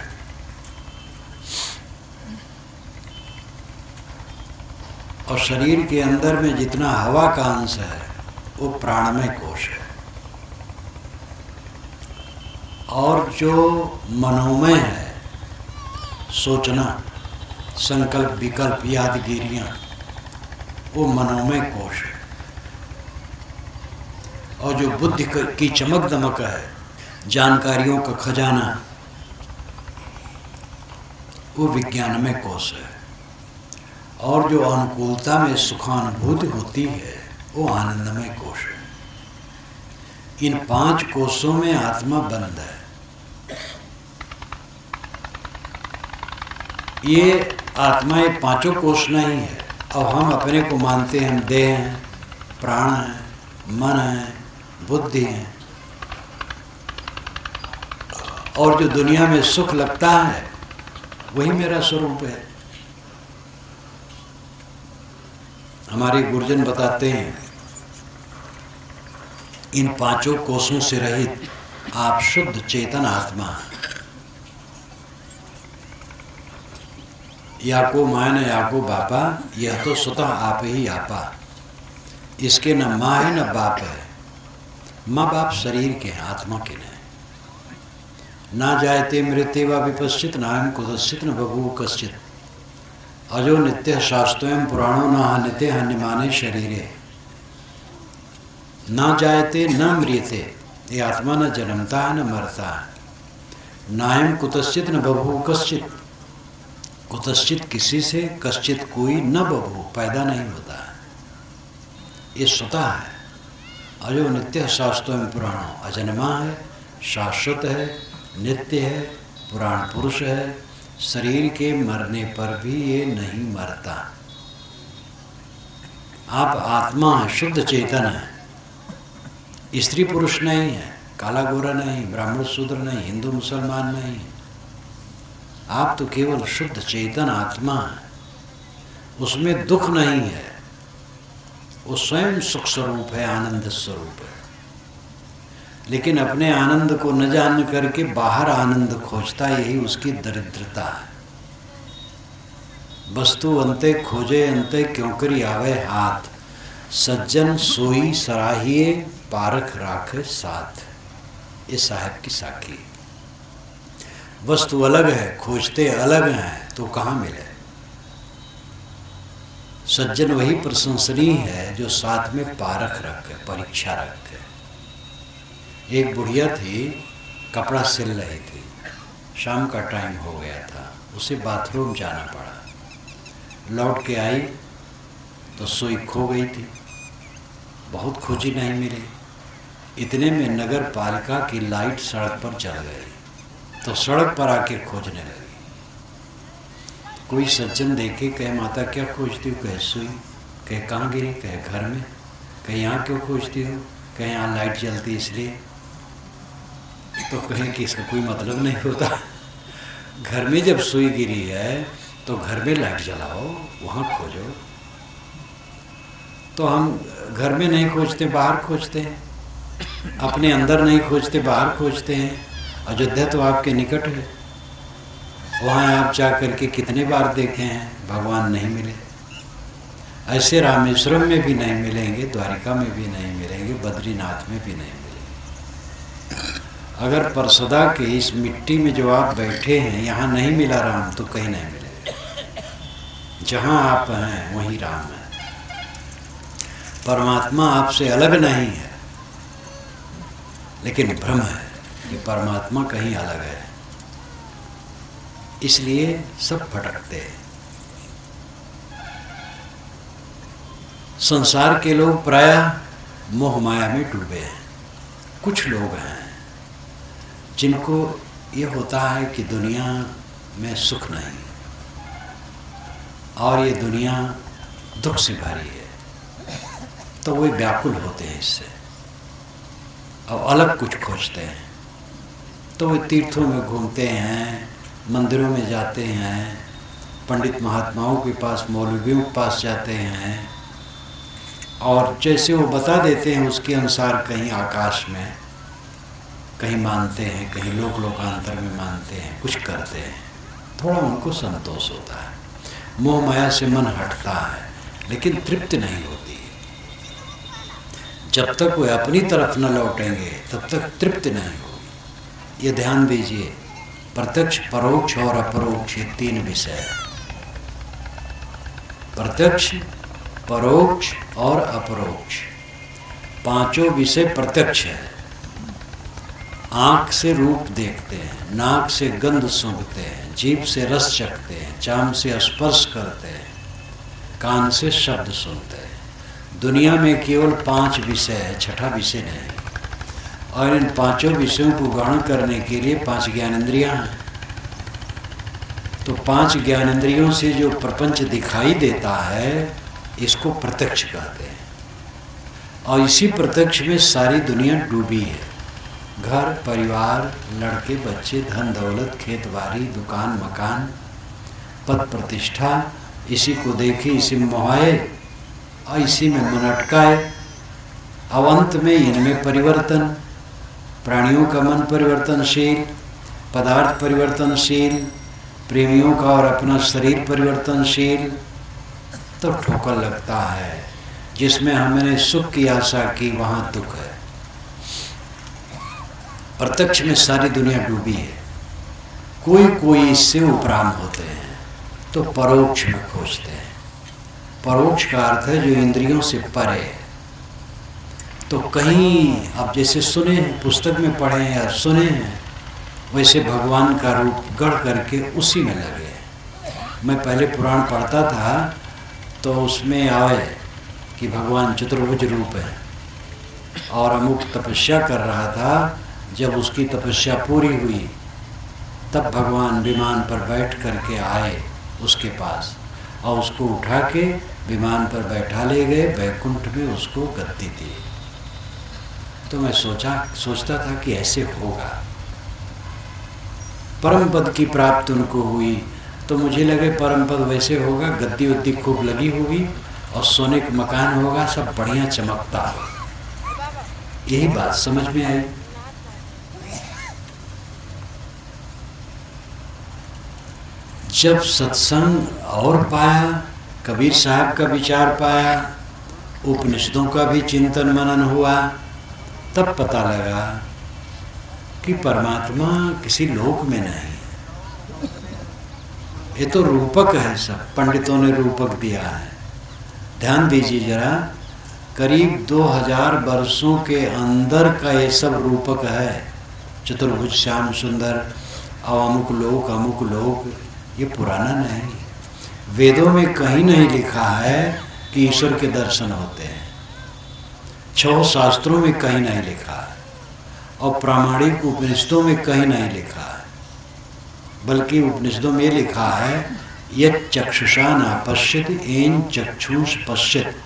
और शरीर के अंदर में जितना हवा का अंश है वो प्राणमय कोश है। और जो मनोमय है, सोचना, संकल्प, विकल्प, यादगिरियां, वो मनोमय कोश है। और जो बुद्धि की चमक दमक है, जानकारियों का खजाना, वो विज्ञानमय कोश है। और जो अनुकूलता में सुखानुभूति होती है वो आनंदमय कोश है। इन 5 कोशों में आत्मा बंद है। ये आत्मा ये 5 कोश नहीं है। अब हम अपने को मानते हैं हम देह हैं, प्राण हैं, मन है, बुद्धि है। और जो दुनिया में सुख लगता है वही मेरा स्वरूप है। हमारे गुरुजन बताते हैं इन 5 कोशों से रहित आप शुद्ध चेतन आत्मा हैं। या को माँ न या को बापा, यह तो स्वतः आप ही आपा। इसके न माँ है न बाप है। माँ बाप शरीर के हैं, आत्मा के नहीं। ना जायते मृत्य व विपश्चित नायम कुतश्चित न बभूव कश्चित। अजो नित्य शास्त्रोयम पुराणो न हन्यते हन्यमाने शरीरे। ना जायते न मृत्यते, ये आत्मा न जन्मता है न मरता है। नायम कुतश्चित न बभूव कश्चित, कुतश्चित किसी से, कश्चित कोई, न बभूव पैदा नहीं होता है। ये स्वतः है। अजो नित्य शास्त्रोयम पुराणो, अजन्मा है, शाश्वत है, नित्य है, पुराण पुरुष है। शरीर के मरने पर भी ये नहीं मरता। आप आत्मा है, शुद्ध चेतन है। स्त्री पुरुष नहीं है, काला गोरा नहीं, ब्राह्मण शूद्र नहीं, हिंदू मुसलमान नहीं। आप तो केवल शुद्ध चेतन आत्मा है। उसमें दुख नहीं है, वो स्वयं सुख स्वरूप है, आनंद स्वरूप है। लेकिन अपने आनंद को न जान करके बाहर आनंद खोजता, यही उसकी दरिद्रता है। वस्तु अंते खोजे अंते क्यों करी आवे हाथ, सज्जन सोई सराहिए पारख राखे साथ। ये साहब की साखी। वस्तु अलग है, खोजते अलग हैं, तो कहाँ मिले। सज्जन वही प्रशंसनीय है जो साथ में पारख रखे, परीक्षा रखे। एक बुढ़िया थी, कपड़ा सिल रही थी, शाम का टाइम हो गया था, उसे बाथरूम जाना पड़ा। लौट के आई तो सुई खो गई थी। बहुत खोजी, नहीं मिली। इतने में नगर पालिका की लाइट सड़क पर जल गई, तो सड़क पर आके खोजने लगी। कोई सज्जन देखे, कहे माता क्या खोजती हो, कहे सुई, कहे कहाँ गिरी, कहे घर में, कहे यहाँ क्यों खोजती हो, कहे यहाँ लाइट जलती इसलिए। तो कहें कि इसका कोई मतलब नहीं होता, घर में जब सुई गिरी है तो घर में लाइट जलाओ, वहाँ खोजो। तो हम घर में नहीं खोजते, बाहर खोजते हैं, अपने अंदर नहीं खोजते, बाहर खोजते हैं। अयोध्या तो आपके निकट है, वहाँ आप जा करके कितने बार देखे हैं, भगवान नहीं मिले। ऐसे रामेश्वरम में भी नहीं मिलेंगे, द्वारिका में भी नहीं मिलेंगे, बद्रीनाथ में भी नहीं मिलेंगे। अगर परसदा के इस मिट्टी में जो आप बैठे हैं, यहाँ नहीं मिला राम तो कहीं नहीं मिलेगा। जहाँ आप हैं वहीं राम है। परमात्मा आपसे अलग नहीं है, लेकिन भ्रम है कि परमात्मा कहीं अलग है, इसलिए सब भटकते हैं। संसार के लोग प्रायः मोह माया में डूबे हैं। कुछ लोग हैं जिनको ये होता है कि दुनिया में सुख नहीं और ये दुनिया दुख से भरी है, तो वे व्याकुल होते हैं इससे और अलग कुछ खोजते हैं। तो वे तीर्थों में घूमते हैं, मंदिरों में जाते हैं, पंडित महात्माओं के पास, मौलवियों के पास जाते हैं और जैसे वो बता देते हैं उसके अनुसार कहीं आकाश में, कहीं मानते हैं, कहीं लोकांतर में मानते हैं, कुछ करते हैं। थोड़ा उनको संतोष होता है, मोह माया से मन हटता है, लेकिन तृप्ति नहीं होती। जब तक वे अपनी तरफ न लौटेंगे तब तक तृप्ति नहीं होगी। ये ध्यान दीजिए, प्रत्यक्ष, परोक्ष और अपरोक्ष, ये तीन विषय। प्रत्यक्ष, परोक्ष और अपरोक्ष, पांचों विषय प्रत्यक्ष है। आँख से रूप देखते हैं, नाक से गंध सूंघते हैं, जीभ से रस चखते हैं, चाम से स्पर्श करते हैं, कान से शब्द सुनते हैं। दुनिया में केवल 5 विषय है, छठा विषय नहीं। और इन पांचों विषयों को ग्रहण करने के लिए 5 ज्ञानेंद्रियां हैं। तो 5 ज्ञानेंद्रियों से जो प्रपंच दिखाई देता है, इसको प्रत्यक्ष कहते हैं। और इसी प्रत्यक्ष में सारी दुनिया डूबी है। घर परिवार, लड़के बच्चे, धन दौलत, खेत बाड़ी, दुकान मकान, पद प्रतिष्ठा, इसी को देखे, इसी में मोहाए और इसी में मन अटकाए। अब अंत में इनमें परिवर्तन, प्राणियों का मन परिवर्तनशील, पदार्थ परिवर्तनशील, प्रेमियों का और अपना शरीर परिवर्तनशील। तो ठोकर लगता है, जिसमें हमने सुख की आशा की वहाँ दुख है। प्रत्यक्ष में सारी दुनिया डूबी है। कोई इससे उपराम होते हैं तो परोक्ष में खोजते हैं। परोक्ष का अर्थ है जो इंद्रियों से परे है। तो कहीं अब जैसे सुने हैं, पुस्तक में पढ़े हैं या सुने हैं, वैसे भगवान का रूप गढ़ करके उसी में लगे। मैं पहले पुराण पढ़ता था तो उसमें आए कि भगवान चतुर्भुज रूप है और अमुक तपस्या कर रहा था। जब उसकी तपस्या पूरी हुई तब भगवान विमान पर बैठ करके आए उसके पास और उसको उठा के विमान पर बैठा ले गए, वैकुंठ में उसको गद्दी दी। तो मैं सोचता था कि ऐसे होगा। परम पद की प्राप्ति उनको हुई तो मुझे लगे परम पद वैसे होगा, गद्दी उद्दी खूब लगी होगी और सोने का मकान होगा, सब बढ़िया चमकता होगा। यही बात समझ में आई। जब सत्संग और पाया, कबीर साहब का विचार पाया, उपनिषदों का भी चिंतन मनन हुआ, तब पता लगा कि परमात्मा किसी लोक में नहीं, ये तो रूपक है। सब पंडितों ने रूपक दिया है। ध्यान दीजिए जरा, करीब 2000 वर्षों के अंदर का ये सब रूपक है। चतुर्भुज श्याम सुंदर और अमुक लोक, ये पुराना नहीं। वेदों में कहीं नहीं लिखा है कि ईश्वर के दर्शन होते हैं। 6 शास्त्रों में कहीं नहीं लिखा है और प्रामाणिक उपनिषदों में कहीं नहीं लिखा है। बल्कि उपनिषदों में लिखा है यच्चक्षुषा न पश्यति येन चक्षुष पश्यति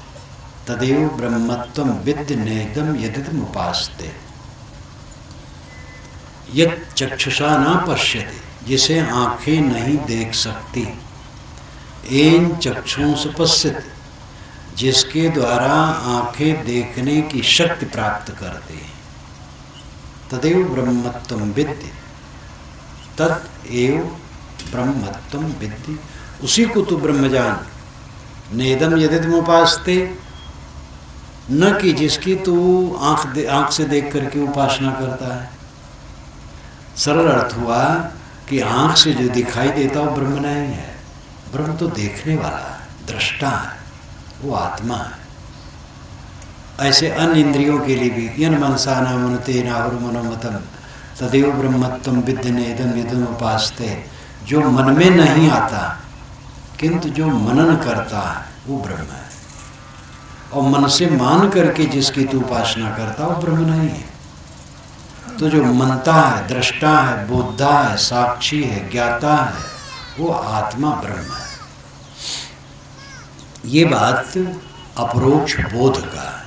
तदेव ब्रह्मत्वं विद्य नेदम यदिदमुपास्ते। यच्चक्षुषा न पश्यति, जिसे आंखें नहीं देख सकती, येन चक्षुष पश्यति, जिसके द्वारा आंखें देखने की शक्ति प्राप्त करती हैं, तदेव ब्रह्मत्वं विद्य, तदेव ब्रह्मत्वं विद्य, उसी को तू ब्रह्म जान। नेदम यदिदमुपास्ते, न कि जिसकी तू आंख से देख करके उपासना करता है। सरल अर्थ हुआ कि आंख से जो दिखाई देता वो ब्रह्म नहीं है, ब्रह्म तो देखने वाला है, दृष्टा है, वो आत्मा है। ऐसे अन्य इंद्रियों के लिए भी यन मनसा नामनुते नाहुर मनोमतम तदेव ब्रह्मत्वं विद्य नेदम यदमुपास्ते, जो मन में नहीं आता किंतु जो मनन करता है वो ब्रह्म है। और मन से मान करके जिसकी तू उपासना करता वो ब्रह्म नहीं है। तो जो मनता है, दृष्टा है, बोधा है, साक्षी है, ज्ञाता है, वो आत्मा ब्रह्म है। ये बात अपरोक्ष बोध का है।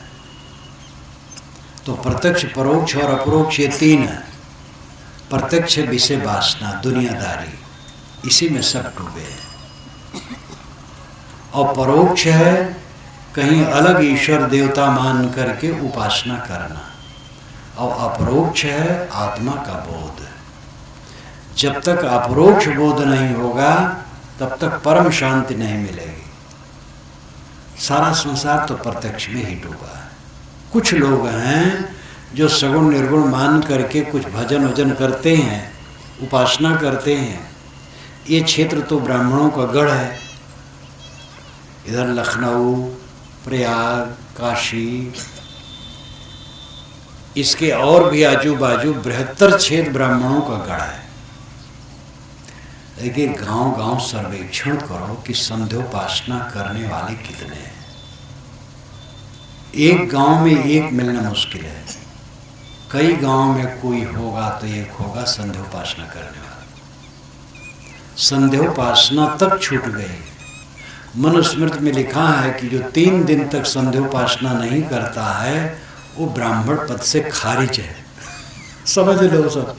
तो प्रत्यक्ष, परोक्ष और अपरोक्ष ये तीन है। प्रत्यक्ष विषय वासना, दुनियादारी, इसी में सब डूबे हैं। और परोक्ष है कहीं अलग ईश्वर देवता मान करके उपासना करना, और अपरोक्ष है आत्मा का बोध। जब तक अपरोक्ष बोध नहीं होगा तब तक परम शांति नहीं मिलेगी। सारा संसार तो प्रत्यक्ष में ही डूबा है। कुछ लोग हैं जो सगुण निर्गुण मान करके कुछ भजन वजन करते हैं, उपासना करते हैं। ये क्षेत्र तो ब्राह्मणों का गढ़ है। इधर लखनऊ, प्रयाग, काशी, इसके और भी आजू बाजू बृहत्तर क्षेत्र ब्राह्मणों का गढ़ है। लेकिन गांव गांव सर्वेक्षण करो कि संध्योपासना करने वाले कितने हैं। एक गांव में एक मिलना मुश्किल है। कई गांव में कोई होगा तो एक होगा संध्योपासना करने वाला। संध्योपासना तक छूट गई। मनुस्मृति में लिखा है कि जो 3 दिन तक संध्योपासना नहीं करता है वो ब्राह्मण पद से खारिज है। समझ लो सब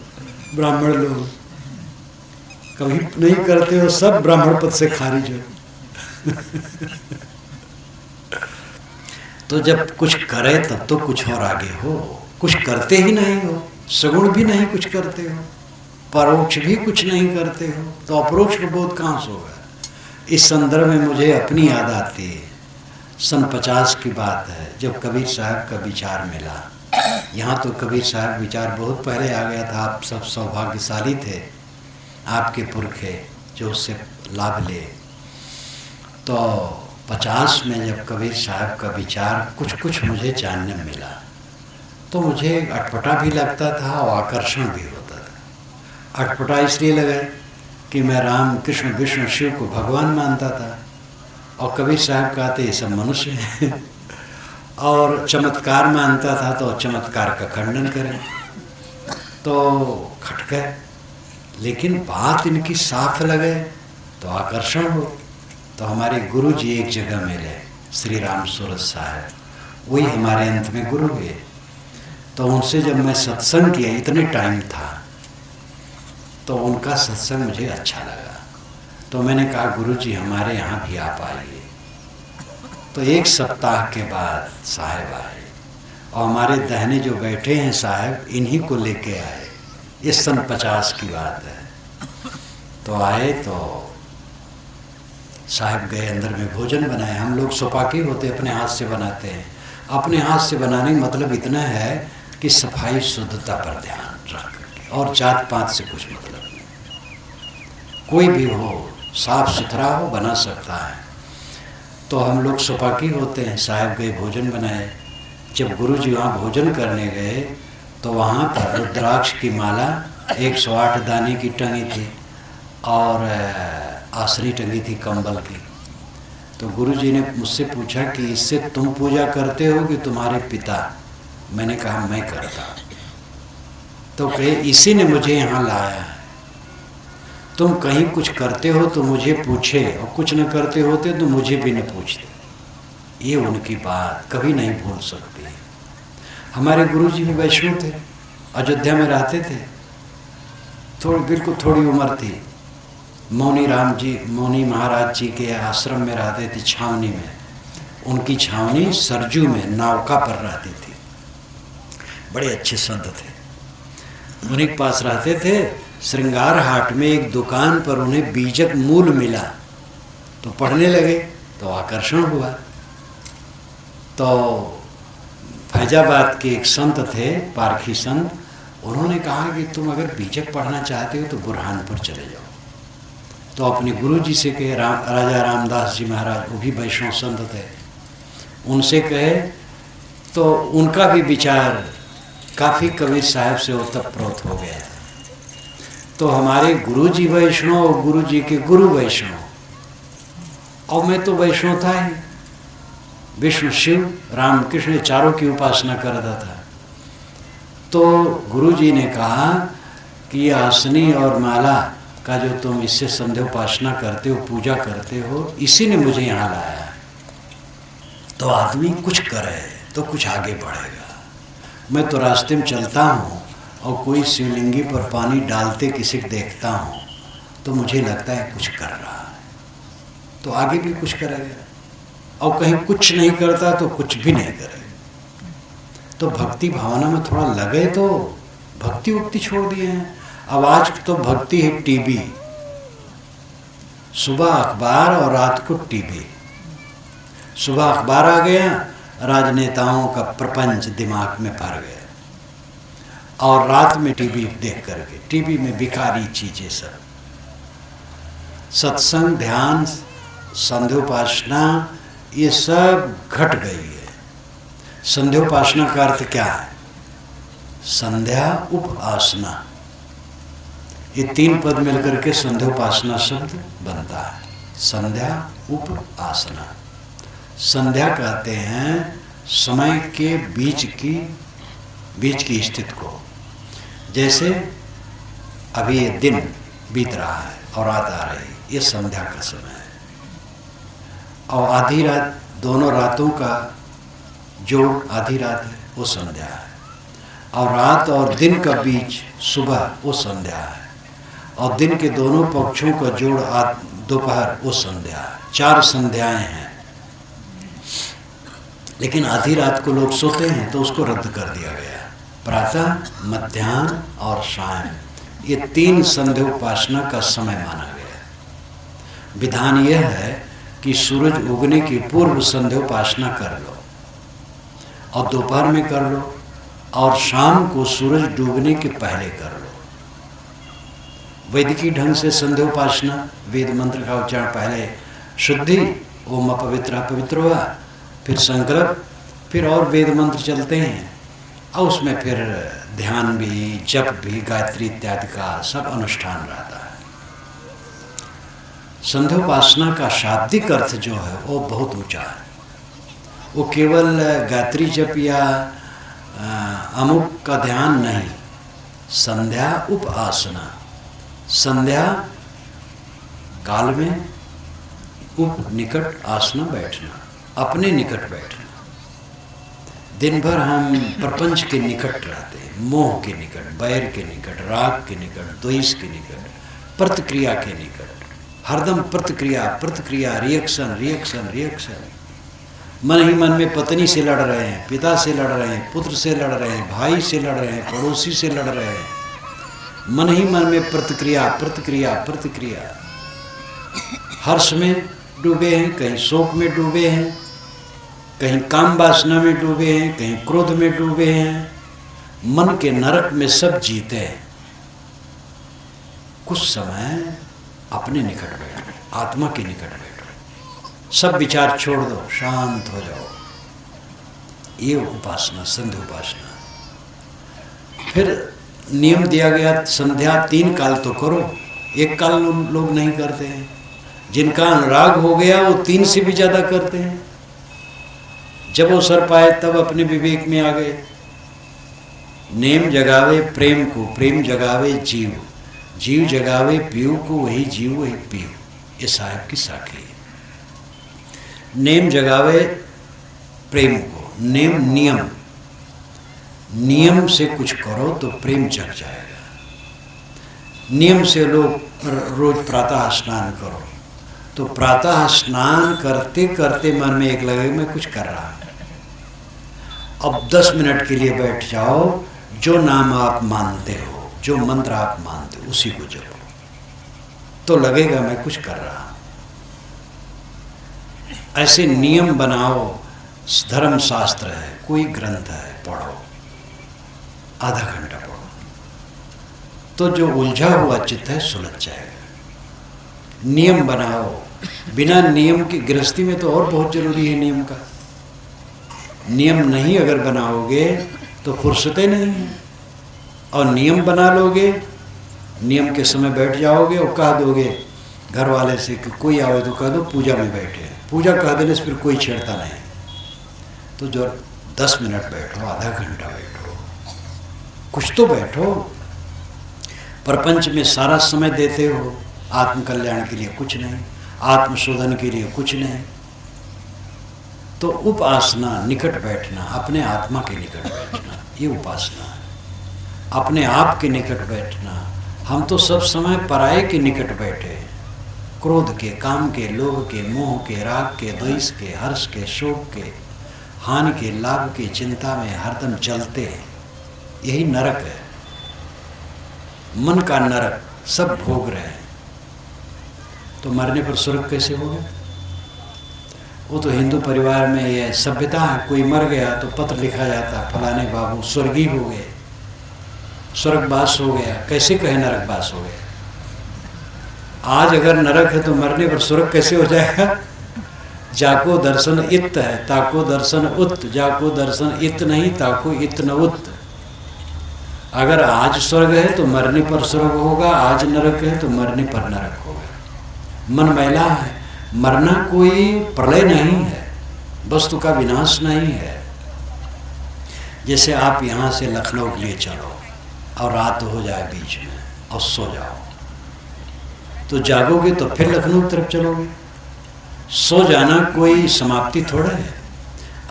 ब्राह्मण लोग कभी नहीं करते हो, सब ब्राह्मण पद से खारिज हो। तो जब कुछ करे तब तो कुछ और आगे हो। कुछ करते ही नहीं हो, सगुण भी नहीं कुछ करते हो, परोक्ष भी कुछ नहीं करते हो, तो अपरोक्ष का बोध कहाँ से होगा। इस संदर्भ में मुझे अपनी याद आती है। सन 50 की बात है, जब कबीर साहब का विचार मिला। यहाँ तो कबीर साहब विचार बहुत पहले आ गया था। आप सब सौभाग्यशाली थे, आपके पुरखे जो उससे लाभ ले। तो 50 में जब कबीर साहब का विचार कुछ मुझे जानने में मिला तो मुझे अटपटा भी लगता था और आकर्षण भी होता था। अटपटा इसलिए लगा कि मैं राम, कृष्ण, विष्णु, शिव को भगवान मानता था और कबीर साहब कहते ये सब मनुष्य हैं। और चमत्कार मानता था तो चमत्कार का खंडन करें, तो खटके। लेकिन बात इनकी साफ लगे तो आकर्षण हो। तो हमारे गुरु जी एक जगह मिले, श्री राम सूरत साहब, वही हमारे अंत में गुरु हुए। तो उनसे जब मैं सत्संग किया, इतने टाइम था, तो उनका सत्संग मुझे अच्छा लगा। तो मैंने कहा गुरु जी हमारे यहाँ भी आप आइए। तो 1 सप्ताह के बाद साहब आए और हमारे दहने जो बैठे हैं साहब, इन्हीं को लेके आए। ये सन 50 की बात है। तो आए तो साहब गए, अंदर में भोजन बनाए। हम लोग सोपाकी होते अपने हाथ से बनाते हैं। अपने हाथ से बनाने का मतलब इतना है कि सफाई शुद्धता पर ध्यान रख करके, और जात पात से कुछ मतलब नहीं। कोई भी हो, साफ सुथरा हो, बना सकता है। तो हम लोग सोपाकी होते हैं। साहब गए, भोजन बनाए। जब गुरु जी वहाँ भोजन करने गए तो वहाँ पर रुद्राक्ष की माला 108 दाने की टंगी थी और आसनी टंगी थी कंबल की। तो गुरु जी ने मुझसे पूछा कि इससे तुम पूजा करते हो कि तुम्हारे पिता? मैंने कहा मैं करता। तो कहे इसी ने मुझे यहाँ लाया है। तुम कहीं कुछ करते हो तो मुझे पूछे, और कुछ न करते होते तो मुझे भी न पूछते। ये उनकी बात कभी नहीं भूल सकती। हमारे गुरुजी भी वैष्णव थे, अयोध्या में रहते थे, बिल्कुल थोड़ी उम्र थी। मौनी महाराज जी के आश्रम में रहते थे, छावनी में। उनकी छावनी सरजू में नावका पर रहती थी। बड़े अच्छे संत थे। उन्हीं के पास रहते थे। श्रृंगार हाट में एक दुकान पर उन्हें बीजक मूल मिला तो पढ़ने लगे, तो आकर्षण हुआ। तो फैजाबाद के एक संत थे, पारखी संत, उन्होंने कहा कि तुम अगर बीजक पढ़ना चाहते हो तो बुरहानपुर चले जाओ। तो अपने गुरु जी से कहे, राजा रामदास जी महाराज, वो भी वैष्णव संत थे, उनसे कहे, तो उनका भी विचार काफ़ी कबीर साहब से ओतप्रोत हो गया था। तो हमारे गुरु जी वैष्णव और गुरु जी के गुरु वैष्णव, और मैं तो वैष्णव था ही। विष्णु शिव रामकृष्ण चारों की उपासना करता था। तो गुरु जी ने कहा कि आसनी और माला का जो तुम इससे संध्योपासना करते हो, पूजा करते हो, इसी ने मुझे यहाँ लाया। तो आदमी कुछ करे तो कुछ आगे बढ़ेगा। मैं तो रास्ते में चलता हूँ और कोई शिवलिंगी पर पानी डालते किसी को देखता हूँ तो मुझे लगता है कुछ कर रहा है, तो आगे भी कुछ करेगा। और कहीं कुछ नहीं करता तो कुछ भी नहीं करेगा। तो भक्ति भावना में थोड़ा लगे तो भक्ति उक्ति छोड़ दिए हैं। अब आज तो भक्ति है टीवी, सुबह अखबार और रात को टीवी। सुबह अखबार आ गया, राजनेताओं का प्रपंच दिमाग में भर गया, और रात में टीवी देख करके, टीवी में बिकारी चीजें सब। सत्संग, ध्यान, संध्योपासना, ये सब घट गई है। संध्योपासना का अर्थ क्या है? संध्या उपासना, ये तीन पद मिलकर के संध्योपासना शब्द बनता है। संध्या उपासना। संध्या कहते हैं समय के बीच की स्थिति को। जैसे अभी ये दिन बीत रहा है और रात आ रही है, ये संध्या का समय है। और आधी रात, दोनों रातों का जोड़ आधी रात है, वो संध्या है। और रात और दिन का बीच सुबह, वो संध्या है। और दिन के दोनों पक्षों का जोड़ दोपहर, वो संध्या है। 4 संध्याएं हैं। लेकिन आधी रात को लोग सोते हैं तो उसको रद्द कर दिया गया। प्रातः, मध्याह्न और शाम, ये 3 संध्योपासना का समय माना गया। विधान यह है कि सूरज उगने के पूर्व संध्योपासना कर लो, और दोपहर में कर लो, और शाम को सूरज डूबने के पहले कर लो। वैदिकी ढंग से संध्योपासना, वेद मंत्र का उच्चारण, पहले शुद्धि, ओम अपवित्र पवित्र हुआ, फिर संकल्प, फिर और वेद मंत्र चलते हैं, और उसमें फिर ध्यान भी, जप भी, गायत्री इत्यादि का सब अनुष्ठान रहता है। संध्योपासना का शाब्दिक अर्थ जो है वो बहुत ऊंचा है। वो केवल गायत्री जप या अमुक का ध्यान नहीं, संध्या उपासना। संध्या काल में निकट आसना बैठना, अपने निकट बैठना। दिन भर हम प्रपंच के निकट रहते हैं, मोह के निकट, बैर के निकट, राग के निकट, द्वेष के निकट, प्रतिक्रिया के निकट, हरदम प्रतिक्रिया, रिएक्शन। मन ही मन में पत्नी से लड़ रहे हैं, पिता से लड़ रहे हैं, पुत्र से लड़ रहे हैं, भाई से लड़ रहे हैं, पड़ोसी से लड़ रहे हैं। मन ही मन में प्रतिक्रिया। हर्ष में डूबे हैं, कहीं शोक में डूबे हैं, कहीं काम वासना में डूबे हैं, कहीं क्रोध में डूबे हैं। मन के नरक में सब जीते हैं। कुछ समय अपने निकट बैठो, आत्मा के निकट बैठो, सब विचार छोड़ दो, शांत हो जाओ। ये उपासना, संध्या उपासना। फिर नियम दिया गया, संध्या 3 काल तो करो, 1 काल लोग नहीं करते हैं। जिनका अनुराग हो गया वो 3 से भी ज़्यादा करते हैं। जब अवसर पाए तब अपने विवेक में आ गए। नेम जगावे प्रेम को, प्रेम जगावे जीव, जीव जगावे पीऊ को वही जीव वही पीऊ, ये साहिब की साखी है। नेम जगावे प्रेम को, नेम नियम, नियम से कुछ करो तो प्रेम जग जाएगा। नियम से लोग रोज प्रातः स्नान करो, तो प्रातः स्नान करते करते मन में एक लगे मैं कुछ कर रहा हूं। अब 10 मिनट के लिए बैठ जाओ, जो नाम आप मानते हो, जो मंत्र आप मानते हो उसी को जपो, तो लगेगा मैं कुछ कर रहा हूं। ऐसे नियम बनाओ। धर्म शास्त्र है, कोई ग्रंथ है, पढ़ो, आधा घंटा पढ़ो, तो जो उलझा हुआ चित्त है सुलझ जाएगा। नियम बनाओ। बिना नियम की गृहस्थी में तो और बहुत जरूरी है नियम का। नियम नहीं अगर बनाओगे तो फुर्सतें नहीं है, और नियम बना लोगे, नियम के समय बैठ जाओगे और कह दोगे घर वाले से कि कोई आवे तो कह दो पूजा में बैठे, पूजा कह देने से फिर कोई छेड़ता नहीं। तो जो 10 मिनट बैठो, आधा घंटा बैठो, कुछ तो बैठो। प्रपंच में सारा समय देते हो, आत्मकल्याण के लिए कुछ नहीं, आत्मशोधन के लिए कुछ नहीं। तो उपासना, निकट बैठना, अपने आत्मा के निकट बैठना, ये उपासना है। अपने आप के निकट बैठना। हम तो सब समय पराये के निकट बैठे, क्रोध के, काम के, लोभ के, मोह के, राग के, द्वेष के, हर्ष के, शोक के, हानि के, लाभ की चिंता में हरदम चलते हैं। यही नरक है, मन का नरक, सब भोग रहे हैं। तो मरने पर स्वर्ग कैसे होगा? वो तो हिंदू परिवार में ये सभ्यता है, कोई मर गया तो पत्र लिखा जाता, फलाने बाबू स्वर्गीय हो गए, स्वर्गवास हो गया। कैसे कहे नरकवास हो गया? आज अगर नरक है तो मरने पर स्वर्ग कैसे हो जाएगा? जाको दर्शन इत है, ताको दर्शन उत, जाको दर्शन इत नहीं, ताको इत न उत। अगर आज स्वर्ग है तो मरने पर स्वर्ग होगा, आज नरक है तो मरने पर नरक होगा। मन मैला है। मरना कोई प्रलय नहीं है, वस्तु का विनाश नहीं है। जैसे आप यहाँ से लखनऊ के लिए चलो और रात हो जाए बीच में और सो जाओ, तो जागोगे तो फिर लखनऊ तरफ चलोगे। सो जाना कोई समाप्ति थोड़ा है।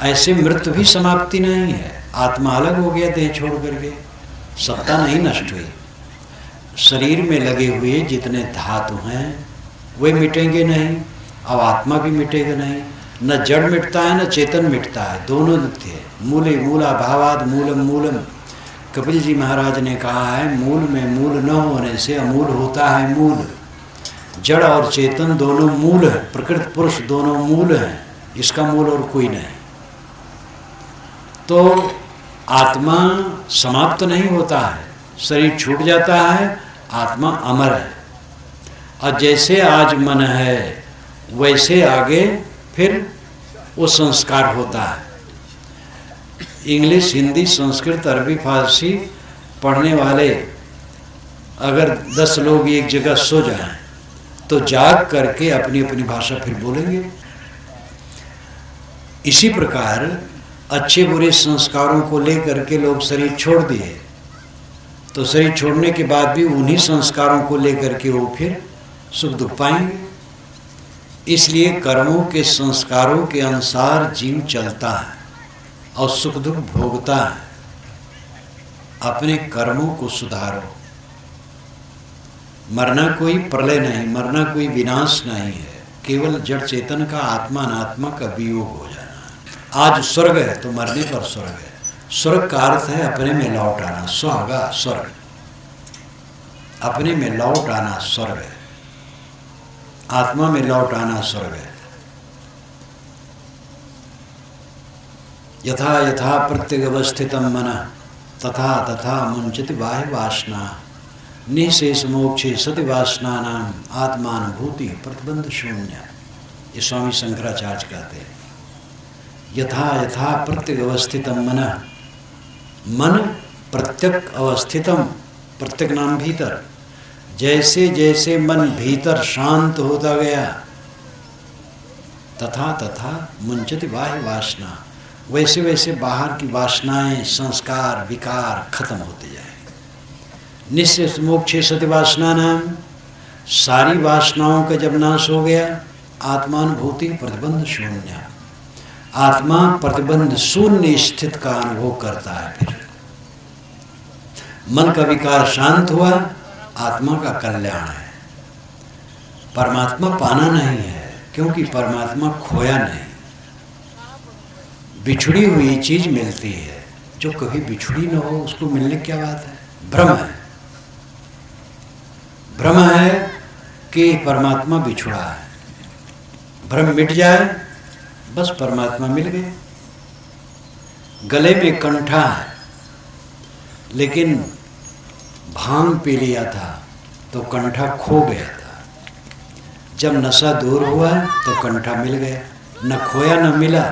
ऐसे मृत्यु भी समाप्ति नहीं है। आत्मा अलग हो गया देह छोड़ करके, सत्ता नहीं नष्ट हुई। शरीर में लगे हुए जितने धातु हैं वे मिटेंगे नहीं, और आत्मा भी मिटेगा नहीं। न जड़ मिटता है न चेतन मिटता है, दोनों नित्य है। मूले मूला भावाद मूलम मूलम। कपिल जी महाराज ने कहा है, मूल में मूल न होने से अमूल होता है मूल। जड़ और चेतन दोनों मूल है, प्रकृति पुरुष दोनों मूल हैं, इसका मूल और कोई नहीं। तो आत्मा समाप्त नहीं होता है, शरीर छूट जाता है, आत्मा अमर है। और जैसे आज मन है वैसे आगे फिर वो संस्कार होता है। इंग्लिश, हिंदी, संस्कृत, अरबी, फारसी पढ़ने वाले अगर 10 लोग एक जगह सो जाएं तो जाग करके अपनी अपनी भाषा फिर बोलेंगे। इसी प्रकार अच्छे बुरे संस्कारों को लेकर के लोग शरीर छोड़ दिए, तो शरीर छोड़ने के बाद भी उन्हीं संस्कारों को लेकर के वो फिर सुख दुख पाएंगे। इसलिए कर्मों के संस्कारों के अनुसार जीव चलता है और सुख दुख भोगता है। अपने कर्मों को सुधारो। मरना कोई प्रलय नहीं, मरना कोई विनाश नहीं है, केवल जड़ चेतन का आत्मा अनात्मा का वियोग हो जाना। आज स्वर्ग है तो मरने पर स्वर्ग है। स्वर्ग का अर्थ है अपने में लौट आना, स्वागा स्वर्ग, अपने में लौट आना स्वर्ग है, आत्मा में लौट आना स्वर्ग है। यथा यथा प्रत्यवस्थितम मनः तथा तथा मुंचति बाह्य वासना निःशेष मोक्षे सति वासना नाम आत्मानुभूति प्रतिबंध शून्य। ये स्वामी शंकराचार्य कहते हैं। यथा यथा प्रत्यवस्थितम मनः, मन प्रत्यक अवस्थितम, प्रत्यक नाम भीतर, जैसे जैसे मन भीतर शांत होता गया तथा तथा मुंचति बाह्य वासना, वैसे वैसे बाहर की वासनाएं, संस्कार, विकार खत्म होते जाएंगे। निश्चय मोक्षे सति वासना नाम, सारी वासनाओं का जब नाश हो गया, आत्मानुभूति प्रतिबंध शून्य, आत्मा प्रतिबंध शून्य स्थित का अनुभव करता है। फिर मन का विकार शांत हुआ, आत्मा का कल्याण है। परमात्मा पाना नहीं है, क्योंकि परमात्मा खोया नहीं। बिछड़ी हुई चीज मिलती है, जो कभी बिछड़ी न हो उसको मिलने क्या बात है? भ्रम है। भ्रम है कि परमात्मा बिछुड़ा है। भ्रम मिट जाए, बस परमात्मा मिल गए। गले में कंठा है, लेकिन भांग पी लिया था तो कंठा खो गया था। जब नशा दूर हुआ तो कंठा मिल गया। न खोया न मिला,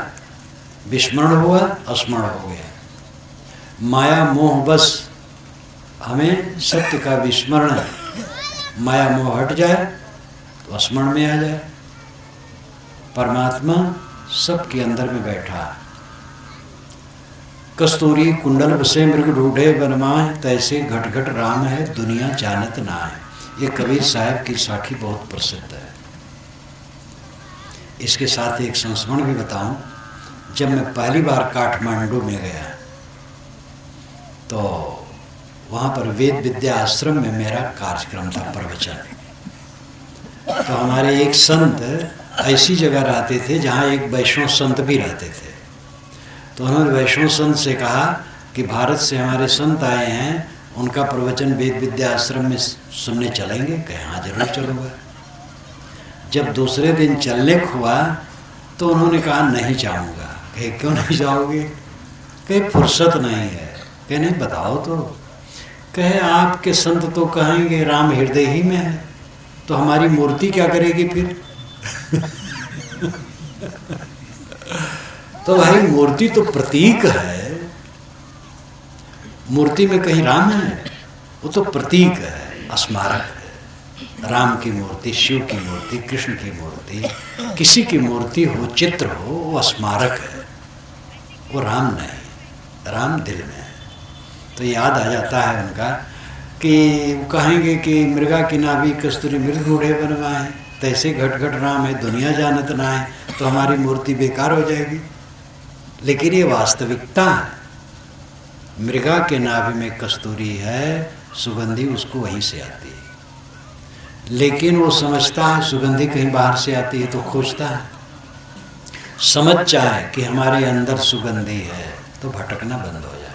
विस्मरण हुआ, स्मरण हो गया। माया मोह बस हमें सत्य का विस्मरण है। माया मोह हट जाए तो स्मरण में आ जाए। परमात्मा सबके अंदर में बैठा। कस्तूरी कुंडल बसे मृग ढूढ़े बनमाए, तैसे घट घट राम है दुनिया जानत ना है। ये कबीर साहब की साखी बहुत प्रसिद्ध है। इसके साथ एक संस्मरण भी बताऊं। जब मैं पहली बार काठमांडू में गया तो वहाँ पर वेद विद्या आश्रम में मेरा कार्यक्रम था, प्रवचन। तो हमारे एक संत ऐसी जगह रहते थे जहाँ एक वैष्णव संत भी रहते थे। तो उन्होंने वैष्णव संत से कहा कि भारत से हमारे संत आए हैं, उनका प्रवचन वेद विद्या आश्रम में सुनने चलेंगे? कहे हाँ जरूर चलूँगा। जब दूसरे दिन चलने हुआ तो उन्होंने कहा नहीं जाऊँगा। कहे क्यों नहीं जाओगे? कहे फुर्सत नहीं है। कहे नहीं बताओ तो। कहे आपके संत तो कहेंगे राम हृदय ही में है, तो हमारी मूर्ति क्या करेगी फिर? तो भाई मूर्ति तो प्रतीक है। मूर्ति में कहीं राम है? वो तो प्रतीक है, स्मारक है। राम की मूर्ति, शिव की मूर्ति, कृष्ण की मूर्ति, किसी की मूर्ति हो, चित्र हो, वो स्मारक है। वो राम नहीं, राम दिल में है। तो याद आ जाता है उनका कि वो कहेंगे कि मृगा की नाभि कस्तूरी मृग ढूढ़े बनवाए, तैसे घट घट राम है दुनिया जानत ना है। तो हमारी मूर्ति बेकार हो जाएगी। लेकिन ये वास्तविकता है। मृगा के नाभि में कस्तूरी है, सुगंधी उसको वहीं से आती है। लेकिन वो समझता है सुगंधी कहीं बाहर से आती है तो खोजता है। समझ जाए कि हमारे अंदर सुगंधी है तो भटकना बंद हो जाए।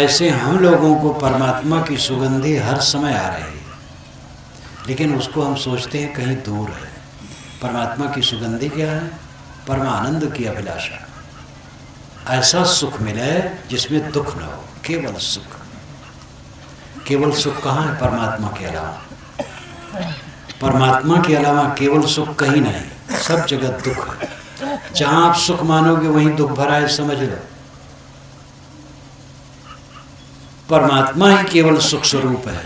ऐसे हम लोगों को परमात्मा की सुगंधी हर समय आ रही है, लेकिन उसको हम सोचते हैं कहीं दूर है। परमात्मा की सुगंधी क्या है? परमानंद की अभिलाषा। ऐसा सुख मिले जिसमें दुख न हो, केवल सुख। केवल सुख कहाँ है? परमात्मा के अलावा। परमात्मा के अलावा केवल सुख कहीं नहीं, सब जगह दुख है। जहाँ आप सुख मानोगे वहीं दुख भरा है, समझ लो। परमात्मा ही केवल सुख स्वरूप है,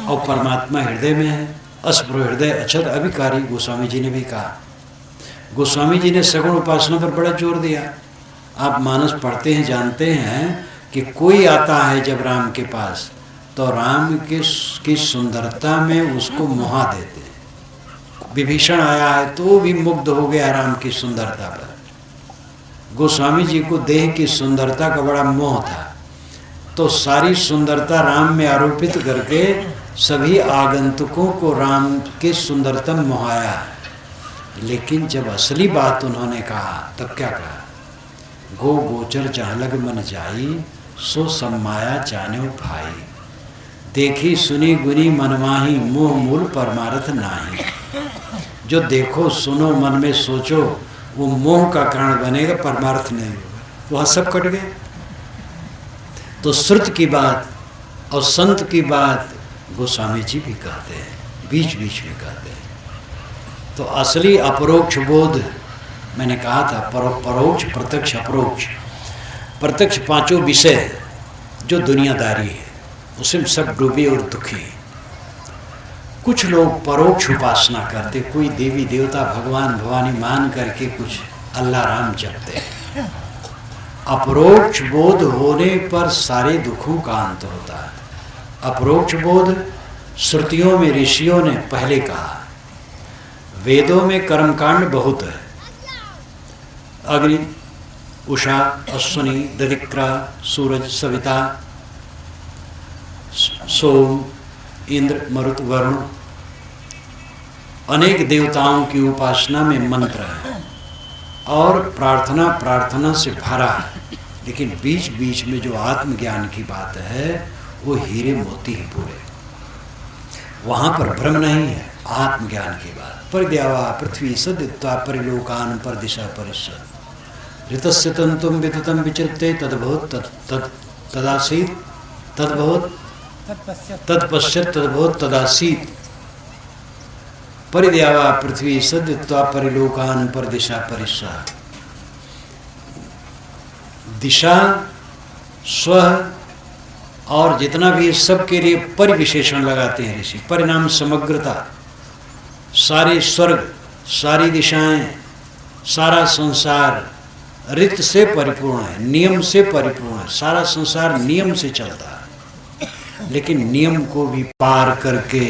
और परमात्मा हृदय में है। अस्पृह हृदय अक्षर अभिकारी, गोस्वामी जी ने भी कहा। गोस्वामी जी ने सगुण उपासना पर बड़ा जोर दिया। आप मानस पढ़ते हैं, जानते हैं कि कोई आता है जब राम के पास तो राम की सुंदरता में उसको मोहा देते हैं। विभीषण आया है तो भी मुग्ध हो गया राम की सुंदरता पर। गोस्वामी जी को देह की सुंदरता का बड़ा मोह था, तो सारी सुंदरता राम में आरोपित करके सभी आगंतुकों को राम के सुंदरतम मोहाया। लेकिन जब असली बात उन्होंने कहा तब क्या कहा? गो गोचर जहाँ लग मन जाई, सो सम्माया जाने भाई। देखी सुनी गुनी मनमाही, मोह मूल परमार्थ नाही। जो देखो सुनो मन में सोचो वो मोह का कारण बनेगा, परमार्थ नहीं होगा। वहाँ सब कट गए। तो श्रुत की बात और संत की बात गोस्वामी जी भी कहते हैं, बीच बीच में कहते हैं। तो असली अपरोक्ष बोध, मैंने कहा था परोक्ष प्रत्यक्ष अपरोक्ष। प्रत्यक्ष पांचों विषय जो दुनियादारी है उसमें सब डूबे और दुखी। कुछ लोग परोक्ष उपासना करते, कोई देवी देवता भगवान भवानी मान करके कुछ अल्लाह राम जपते हैं। अपरोक्ष बोध होने पर सारे दुखों का अंत होता है। अपरोक्ष बोध श्रुतियों में ऋषियों ने पहले कहा। वेदों में कर्मकांड बहुत है। अग्नि, उषा, अश्विनी, दधिक्रा, सूरज, सविता, सोम, इंद्र, मरुत, वरुण, अनेक देवताओं की उपासना में मंत्र है और प्रार्थना से भरा है। लेकिन बीच बीच में जो आत्मज्ञान की बात है वो हीरे मोती है पूरे। वहाँ पर भ्रम नहीं है, आत्मज्ञान की बात। परिद्यावा पृथ्वी सदित्वा परिलोकान पर दिशा परिषद ऋतस्य तंतुम विततम विचित्ते तद्भवत् तदासीत् तद्भवत् तत्पश्चात् तद्भवत् तदासीत्। परिद्यावा पृथ्वी सदित्वा परिलोकान पर दिशा परिषद। दिशा, स्व और जितना भी सब के लिए परिविशेषण लगाते हैं ऋषि। परिणाम समग्रता, सारे स्वर्ग, सारी दिशाएं, सारा संसार रित से परिपूर्ण है, नियम से परिपूर्ण है। सारा संसार नियम से चलता है, लेकिन नियम को भी पार करके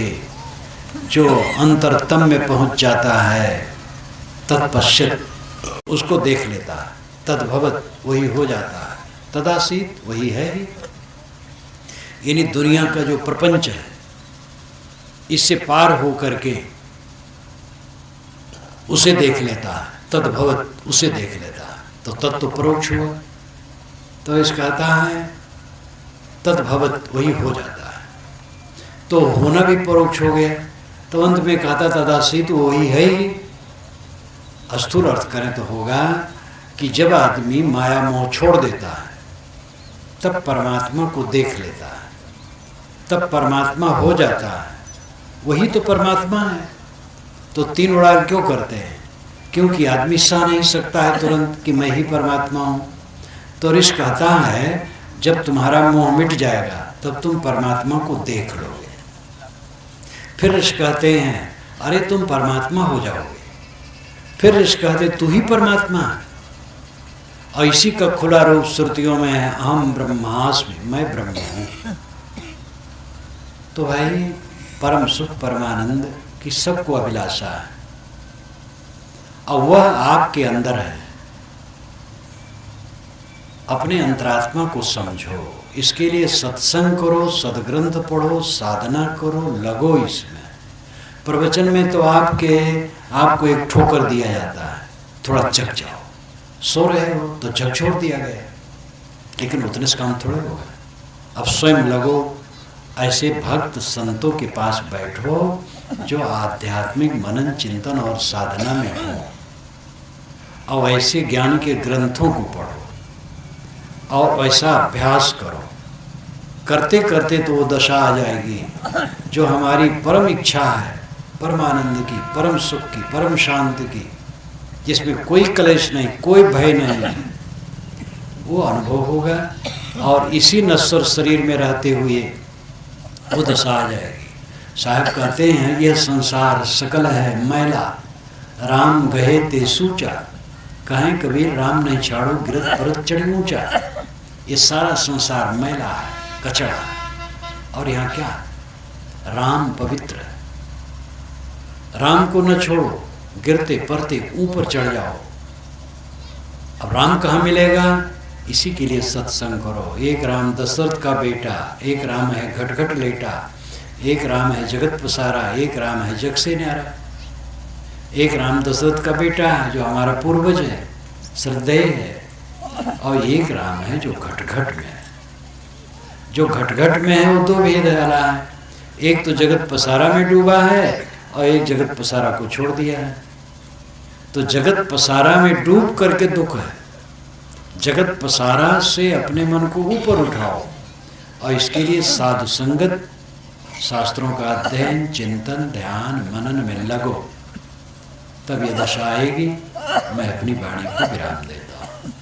जो अंतरतम में पहुंच जाता है तत्पश्चात् उसको देख लेता है। तद्भवत वही हो जाता है, तदासीत वही है ही। यानी दुनिया का जो प्रपंच है इससे पार हो करके उसे देख लेता है, तद्भवत उसे देख लेता है। तो तत्व परोक्ष हुआ, तो इस कहता है तद्भवत वही हो जाता है। तो होना भी परोक्ष हो गया। तो अंत में कहता तदासीत वही है ही। स्थूल अर्थ करें तो होगा कि जब आदमी माया मोह छोड़ देता है तब परमात्मा को देख लेता है, तब परमात्मा हो जाता है। वही तो परमात्मा है। तो तीन उड़ान क्यों करते हैं? क्योंकि आदमी सह नहीं सकता है तुरंत कि मैं ही परमात्मा हूँ। तो ऋषि कहता है जब तुम्हारा मोह मिट जाएगा तब तुम परमात्मा को देख लोगे। फिर ऋषि कहते हैं अरे तुम परमात्मा हो जाओगे। फिर ऋषि कहते तू ही परमात्मा है। और इसी का खुला रूप श्रुतियों में है, अहम ब्रह्मास्मि, मैं ब्रह्म हूँ। तो भाई परम सुख परमानंद की सबको अभिलाषा है और वह आपके अंदर है। अपने अंतरात्मा को समझो। इसके लिए सत्संग करो, सदग्रंथ पढ़ो, साधना करो, लगो इसमें। प्रवचन में तो आपको एक ठोकर दिया जाता है, थोड़ा जग जाओ। सो रहे हो तो जग छोड़ दिया गया, लेकिन उतने से काम थोड़े होगा। अब स्वयं लगो। ऐसे भक्त संतों के पास बैठो जो आध्यात्मिक मनन चिंतन और साधना में हो, और ऐसे ज्ञान के ग्रंथों को पढ़ो और ऐसा अभ्यास करो। करते करते तो वो दशा आ जाएगी जो हमारी परम इच्छा है, परमानंद की, परम सुख की, परम शांति की, जिसमें कोई क्लेश नहीं, कोई भय नहीं, वो अनुभव होगा। और इसी नश्वर शरीर में रहते हुए वो दशा आ जाएगी। साहब कहते हैं यह संसार सकल है मैला, राम गहे ते सूचा। कहें कबीर राम नहीं छाड़ो गिरत परत चढ़ी ऊंचा। ये सारा संसार मैला है, कचरा है। और यहाँ क्या? राम पवित्र है। राम को न छोड़ो, गिरते पड़ते ऊपर चढ़ जाओ। अब राम कहाँ मिलेगा? इसी के लिए सत्संग करो। एक राम दशरथ का बेटा, एक राम है घट लेटा, एक राम है जगत पसारा, एक राम है जग से न्यारा। एक राम दशरथ का बेटा है जो हमारा पूर्वज है, श्रद्धेय है, और एक राम है जो घट में है। जो घट में है वो दो भेद वाला है। एक तो जगत पसारा में डूबा है और एक जगत पसारा को छोड़ दिया है। तो जगत पसारा में डूब करके दुख है। जगत पसारा से अपने मन को ऊपर उठाओ, और इसके लिए साधु संगत, शास्त्रों का अध्ययन, चिंतन, ध्यान, मनन में लगो। तब ये दशा आएगी। मैं अपनी वाणी को विराम देता हूँ।